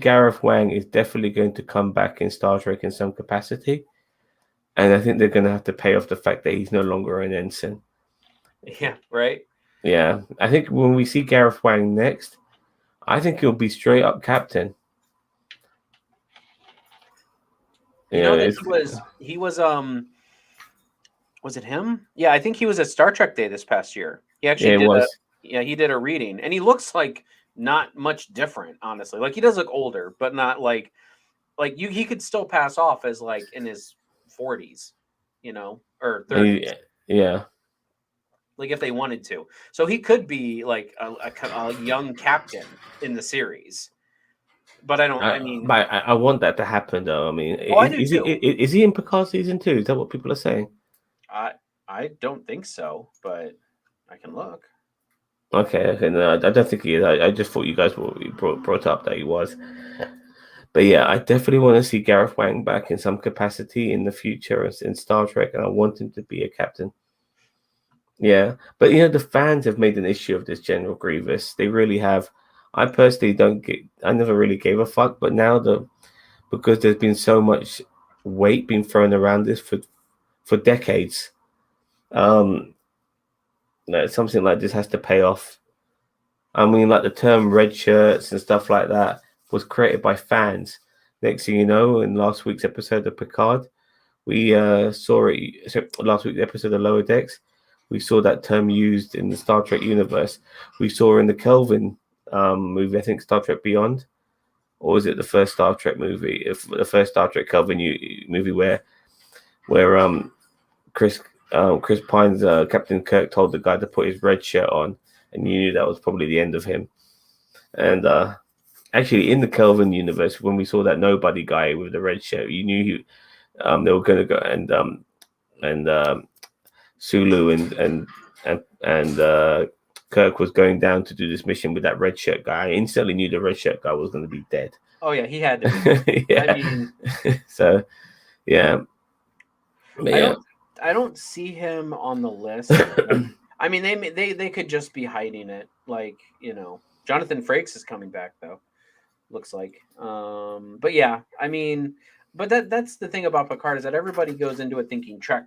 Gareth Wang is definitely going to come back in Star Trek in some capacity, and I think they're going to have to pay off the fact that he's no longer an ensign. Yeah, right. Yeah, I think when we see Gareth Wang next, I think he'll be straight up captain. He was it him? Yeah, I think he was at Star Trek Day this past year. He actually he did a reading, and he looks like not much different, honestly. Like he does look older, but not like he could still pass off as like in his 40s, or 30s. Yeah. Like if they wanted to. So he could be like a young captain in the series. But I don't. I want that to happen, though. I mean, is he in Picard season 2? Is that what people are saying? I don't think so, but I can look. Okay. No, I don't think he is. I just thought you guys brought up that he was. But yeah, I definitely want to see Gareth Wang back in some capacity in the future in Star Trek, and I want him to be a captain. Yeah, but the fans have made an issue of this, General Grievous. They really have. I personally I never really gave a fuck, but now because there's been so much weight being thrown around this for decades, something like this has to pay off. I mean, like the term red shirts and stuff like that was created by fans. Next thing you know, in last week's episode of Picard, we saw it. So last week's episode of Lower Decks, we saw that term used in the Star Trek universe. We saw in the Kelvin movie, I think Star Trek Beyond, or was it the first Star Trek movie? If the first Star Trek Kelvin movie where Chris Pine's Captain Kirk told the guy to put his red shirt on, and you knew that was probably the end of him. And actually, in the Kelvin universe, when we saw that nobody guy with the red shirt, you knew they were going to go and Sulu and Kirk was going down to do this mission with that red shirt guy. I instantly knew the red shirt guy was going to be dead. Oh yeah, he had to be. Yeah. I mean, so yeah. But, I don't see him on the list. I mean, they could just be hiding it, like, you know. Jonathan Frakes is coming back though, looks like. But yeah, I mean, but that's the thing about Picard, is that everybody goes into it thinking Trek.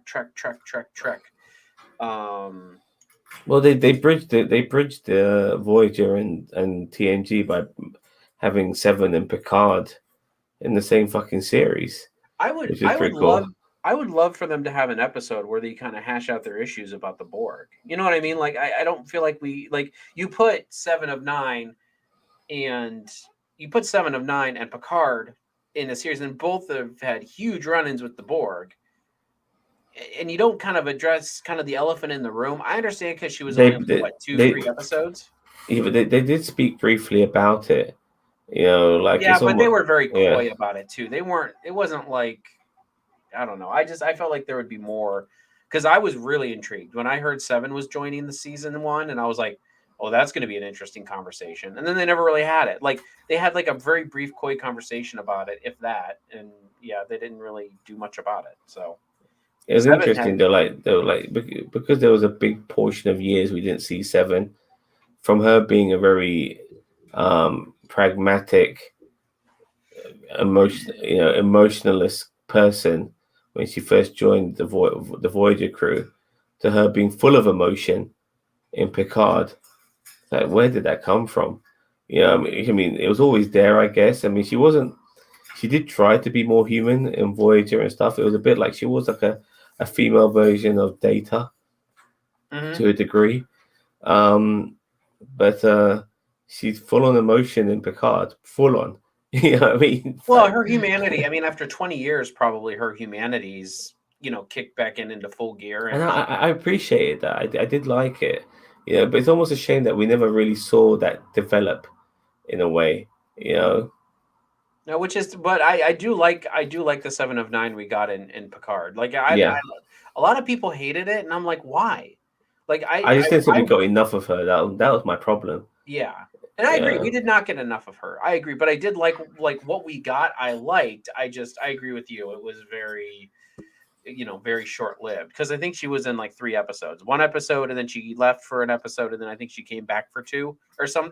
Well, they bridged the Voyager and TNG by having Seven and Picard in the same fucking series. I would love for them to have an episode where they kind of hash out their issues about the Borg. You know what I mean? Like, I don't feel like you put Seven of Nine and Picard in a series, and both have had huge run-ins with the Borg. And you don't kind of address kind of the elephant in the room. I understand because she was only 3 episodes. Yeah, but they did speak briefly about it. You know, like, yeah, but they were very coy about it too. They weren't. It wasn't like, I don't know. I felt like there would be more, because I was really intrigued when I heard Seven was joining the season 1, and I was like, oh, that's going to be an interesting conversation. And then they never really had it. Like, they had like a very brief coy conversation about it, if that. And yeah, they didn't really do much about it. So it was interesting though, because there was a big portion of years we didn't see Seven, from her being a very pragmatic, emotionalist person when she first joined the Voyager crew, to her being full of emotion in Picard. Like, where did that come from? You know, I mean, it was always there, I guess. I mean, she did try to be more human in Voyager and stuff. It was a bit like she was like a female version of Data, to a degree. But she's full on emotion in Picard, full on. You know what I mean? Well, her humanity, I mean, after 20 years, probably her humanity's, kicked back into full gear. And I appreciated that. I did like it. You know, but it's almost a shame that we never really saw that develop in a way, you know. No, but I do like the 7 of 9 we got in Picard. Like, a lot of people hated it, and I'm like, why? Like, I just didn't think we got enough of her. That was my problem. Yeah. And I agree. We did not get enough of her. I agree. But I did like what we got. I liked. I agree with you. It was very, very short-lived, because I think she was in like 3 episodes. 1 episode, and then she left for an episode, and then I think she came back for 2 or some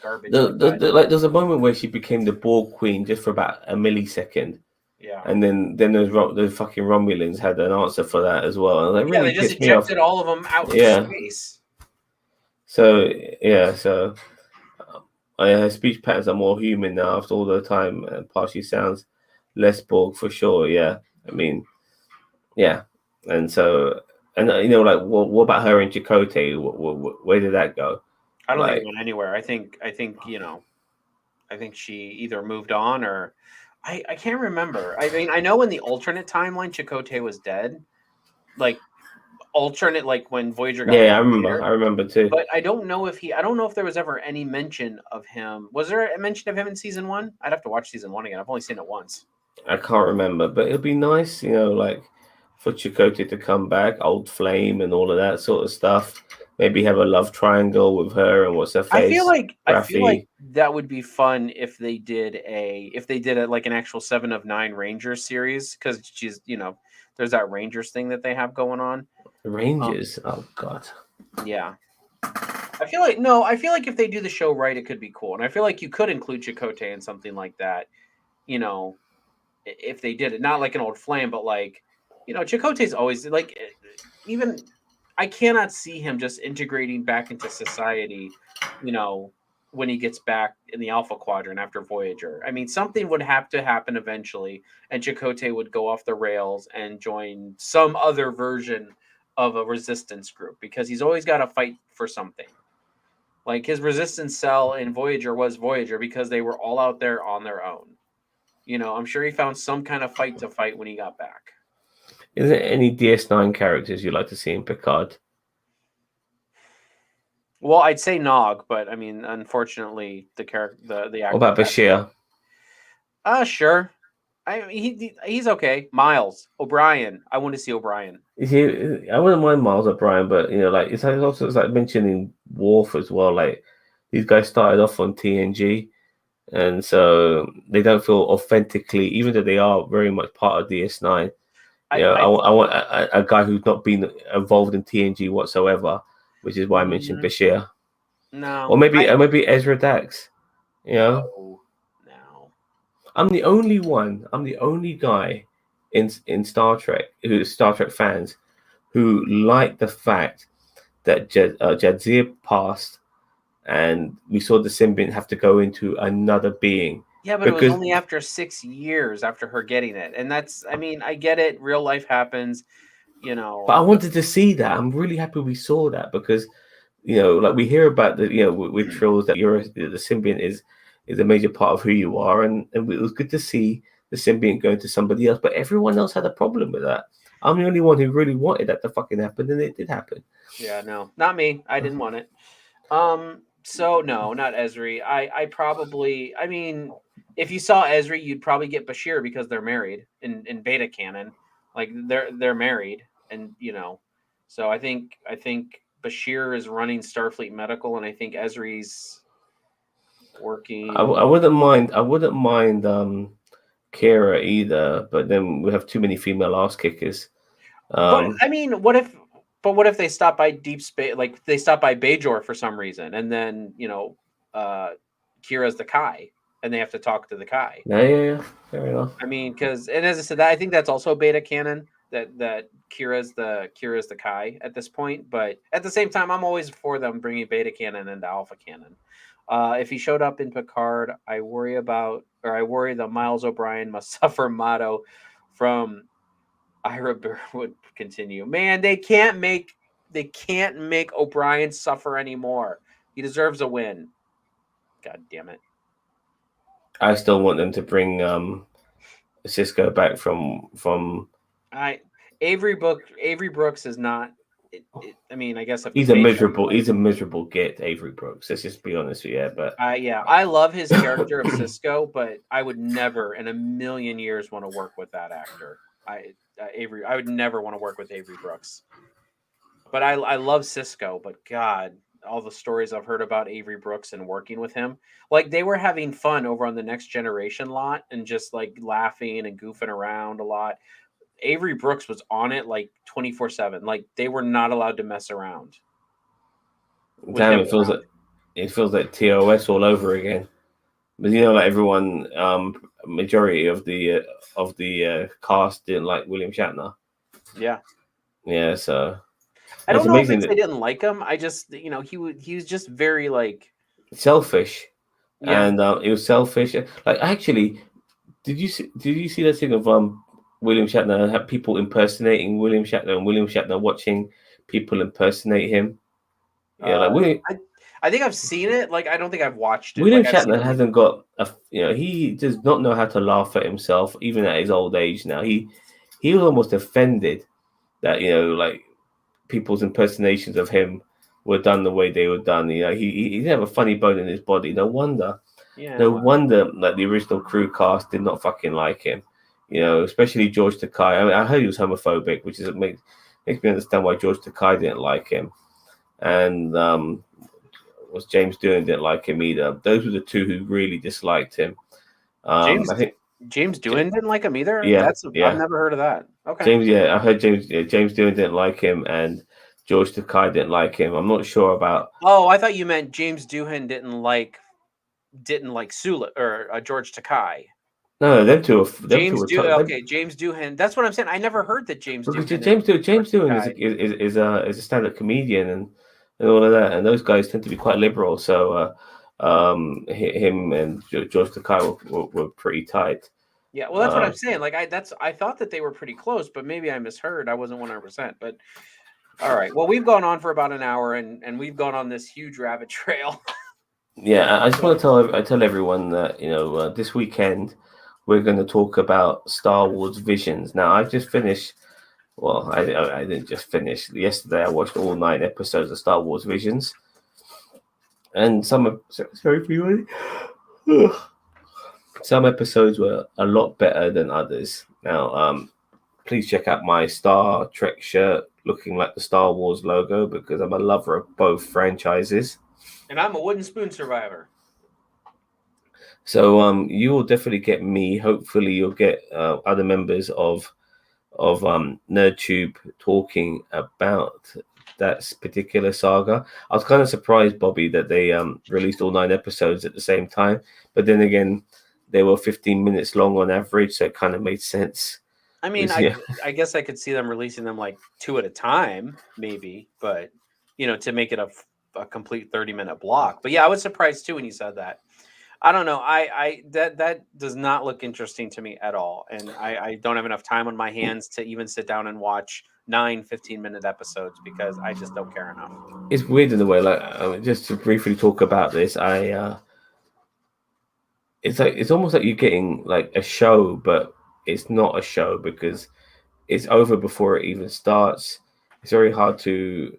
garbage. There's a moment where she became the Borg Queen just for about a millisecond. Yeah. And then the fucking Romulans had an answer for that as well. And that really they just ejected all of them out into space. So her speech patterns are more human now after all the time. Partially sounds less Borg for sure. Yeah, I mean, yeah. And so, and like, what about her and Chakotay? Where did that go? I don't think it went anywhere. I think she either moved on, or I can't remember. I mean, I know in the alternate timeline, Chakotay was dead. Like, alternate, like when Voyager got I remember too. But I don't know if there was ever any mention of him. Was there a mention of him in season 1? I'd have to watch season 1 again. I've only seen it once. I can't remember, but it'd be nice, like, for Chakotay to come back, Old Flame and all of that sort of stuff. Maybe have a love triangle with her and what's her face. I feel like that would be fun if they did like an actual 7 of 9 Rangers series, because she's, there's that Rangers thing that they have going on. Rangers, oh god. Yeah. I feel like if they do the show right, it could be cool. And I feel like you could include Chakotay in something like that, if they did it. Not like an Old Flame, but like, Chakotay's always like, even I cannot see him just integrating back into society, when he gets back in the Alpha Quadrant after Voyager. I mean, something would have to happen eventually, and Chakotay would go off the rails and join some other version of a resistance group, because he's always got to fight for something. Like his resistance cell in Voyager was Voyager because they were all out there on their own. I'm sure he found some kind of fight to fight when he got back. Is there any DS9 characters you'd like to see in Picard? Well, I'd say Nog, but I mean, unfortunately, the character, the What actor. about Bashir? Sure. He's okay. Miles O'Brien. I want to see O'Brien. You see, I wouldn't mind Miles O'Brien, but like it's like mentioning Worf as well. Like these guys started off on TNG, and so they don't feel authentically, even though they are very much part of DS9. I want a guy who's not been involved in TNG whatsoever, which is why I mentioned Bashir. No, or maybe Ezra Dax. No. I'm the only guy in Star Trek who's Star Trek fans who like the fact that Jadzia passed, and we saw the symbiont have to go into another being. Yeah, but it was only after 6 years after her getting it. And that's, I mean, I get it. Real life happens, But I wanted to see that. I'm really happy we saw that because, like we hear about with Trills that the symbiont is a major part of who you are. And it was good to see the symbiont going to somebody else. But everyone else had a problem with that. I'm the only one who really wanted that to fucking happen. And it did happen. Yeah, no, not me. I didn't want it. So no, not Ezri. I probably, I mean, if you saw Ezri, you'd probably get Bashir because they're married in beta canon. Like they're married, and so I think Bashir is running Starfleet Medical, and I think Ezri's working. I wouldn't mind. Kira either, but then we have too many female ass kickers. But I mean, what if they stop by deep space, like they stop by Bajor for some reason, and then Kira's the Kai, and they have to talk to the Kai. Yeah, fair enough. I mean, and as I said, I think that's also beta canon that Kira's the Kai at this point. But at the same time, I'm always for them bringing beta canon into alpha canon. If he showed up in Picard, I worry that Miles O'Brien must suffer motto from Ira would continue. Man, they can't make O'Brien suffer anymore. He deserves a win. God damn it. I still want them to bring Cisco back from Avery Brooks is not I mean, I guess he's a miserable git, Avery Brooks. Let's just be honest with you. But I love his character of Cisco, but I would never in a million years want to work with that actor. I would never want to work with Avery Brooks. But I love Cisco, but God, all the stories I've heard about Avery Brooks and working with him, like they were having fun over on the Next Generation lot and just like laughing and goofing around a lot. Avery Brooks was on it like 24/7. Like they were not allowed to mess around. Damn, it feels like TOS all over again. But like everyone, majority of the cast didn't like William Shatner. Yeah. So I don't know if they didn't like him. I just, he was just very like selfish, and it was selfish. Like actually, did you see that thing of William Shatner had people impersonating William Shatner and William Shatner watching people impersonate him? Yeah, like William. I think I've seen it. Like I don't think I've watched it. William Shatner hasn't got he does not know how to laugh at himself, even at his old age now. He was almost offended that like people's impersonations of him were done the way they were done. He didn't have a funny bone in his body. No wonder. No wonder that the original crew cast did not fucking like him. Especially George Takei. I mean, I heard he was homophobic, which makes me understand why George Takei didn't like him. And was James Doohan didn't like him either. Those were the two who really disliked him. I think James Doohan didn't like him either. Yeah, I've never heard of that. Okay. I heard James Doohan didn't like him, and George Takei didn't like him. I'm not sure about. Oh, I thought you meant James Doohan didn't like Sula or George Takei. No, them two. James Doohan. That's what I'm saying. I never heard that James Doohan. James Doohan is a stand-up comedian and all of that, and those guys tend to be quite liberal. So him and George Takei were pretty tight. Yeah, well, that's what I'm saying. Like I thought that they were pretty close, but maybe I misheard. I wasn't 100%, but All right. Well, we've gone on for about an hour, and we've gone on this huge rabbit trail. Yeah, I just want to tell everyone that this weekend we're going to talk about Star Wars Visions. Now, I've just finished. Well, I didn't just finish. Yesterday, I watched all 9 episodes of Star Wars Visions, and some episodes were a lot better than others. Now, please check out my Star Trek shirt, looking like the Star Wars logo, because I'm a lover of both franchises. And I'm a wooden spoon survivor. So you will definitely get me. Hopefully, you'll get other members of NerdTube talking about that particular saga. I was kind of surprised, Bobby, that they released all 9 episodes at the same time. But then again, they were 15 minutes long on average, so it kind of made sense. I mean, I guess I could see them releasing them like 2 at a time, maybe, but to make it a complete 30-minute block. But yeah, I was surprised too when you said that. I don't know. That does not look interesting to me at all, and I don't have enough time on my hands to even sit down and watch 9 15-minute episodes because I just don't care enough. It's weird in a way. Like just to briefly talk about this, it's almost like you're getting like a show, but it's not a show because it's over before it even starts. It's very hard to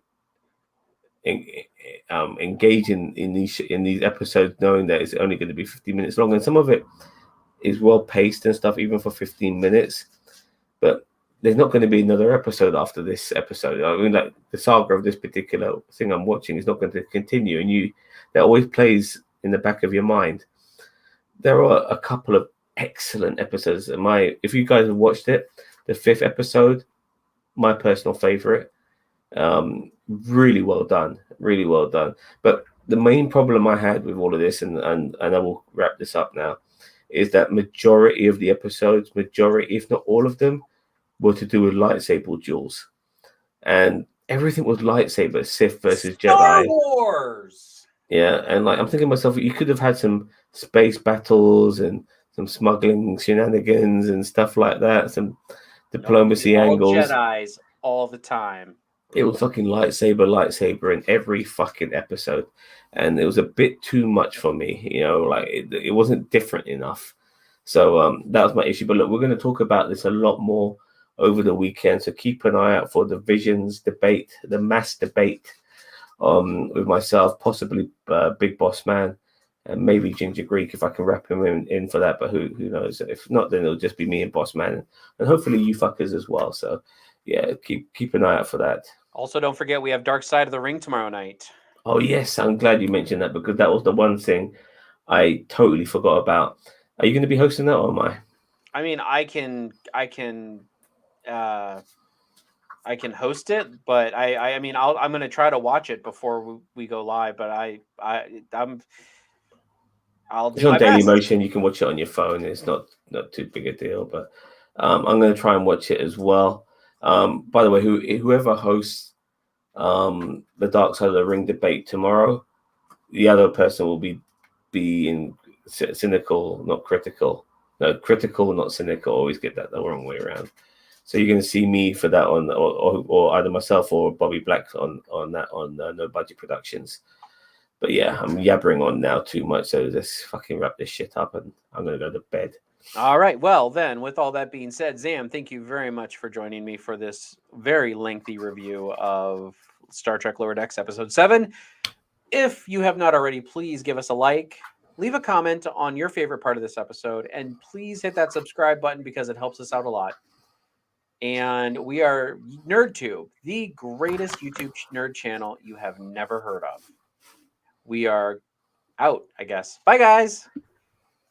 engage in these episodes, knowing that it's only going to be 15 minutes long, and some of it is well paced and stuff, even for 15 minutes. But there's not going to be another episode after this episode. I mean, like the saga of this particular thing I'm watching is not going to continue, and that always plays in the back of your mind. There are a couple of excellent episodes. If you guys have watched it, the 5th episode, my personal favorite. Really well done. But the main problem I had with all of this, and I will wrap this up now, is that majority of the episodes, if not all of them, were to do with lightsaber duels. And everything was lightsaber, Sith versus Star Jedi. Wars! Yeah, and like I'm thinking to myself, you could have had some space battles and some smuggling shenanigans and stuff like that, some diplomacy angles. Jedis all the time. It was fucking lightsaber in every fucking episode, and it was a bit too much for me. Like it wasn't different enough. So that was my issue. But look, we're going to talk about this a lot more over the weekend. So keep an eye out for the Visions debate, the mass debate, with myself, possibly Big Boss Man, and maybe Ginger Greek if I can wrap him in for that. But who knows? If not, then it'll just be me and Boss Man, and hopefully you fuckers as well. So yeah, keep an eye out for that. Also, don't forget we have Dark Side of the Ring tomorrow night. Oh yes, I'm glad you mentioned that because that was the one thing I totally forgot about. Are you going to be hosting that, or am I? I mean, I can host it, but I mean, I'm going to try to watch it before we go live. But I'll do it's on my Daily best. Motion. You can watch it on your phone. It's not too big a deal, but I'm going to try and watch it as well. By the way, whoever hosts the Dark Side of the Ring debate tomorrow, the other person will be in cynical, not critical. No, critical, not cynical. Always get that the wrong way around. So you're going to see me for that or either myself or Bobby Black on No Budget Productions. But yeah, I'm yabbering on now too much, so let's fucking wrap this shit up, and I'm going to go to bed. All right. Well, then, with all that being said, Zam, thank you very much for joining me for this very lengthy review of Star Trek Lower Decks Episode 7. If you have not already, please give us a like, leave a comment on your favorite part of this episode, and please hit that subscribe button because it helps us out a lot. And we are NerdTube, the greatest YouTube nerd channel you have never heard of. We are out, I guess. Bye, guys.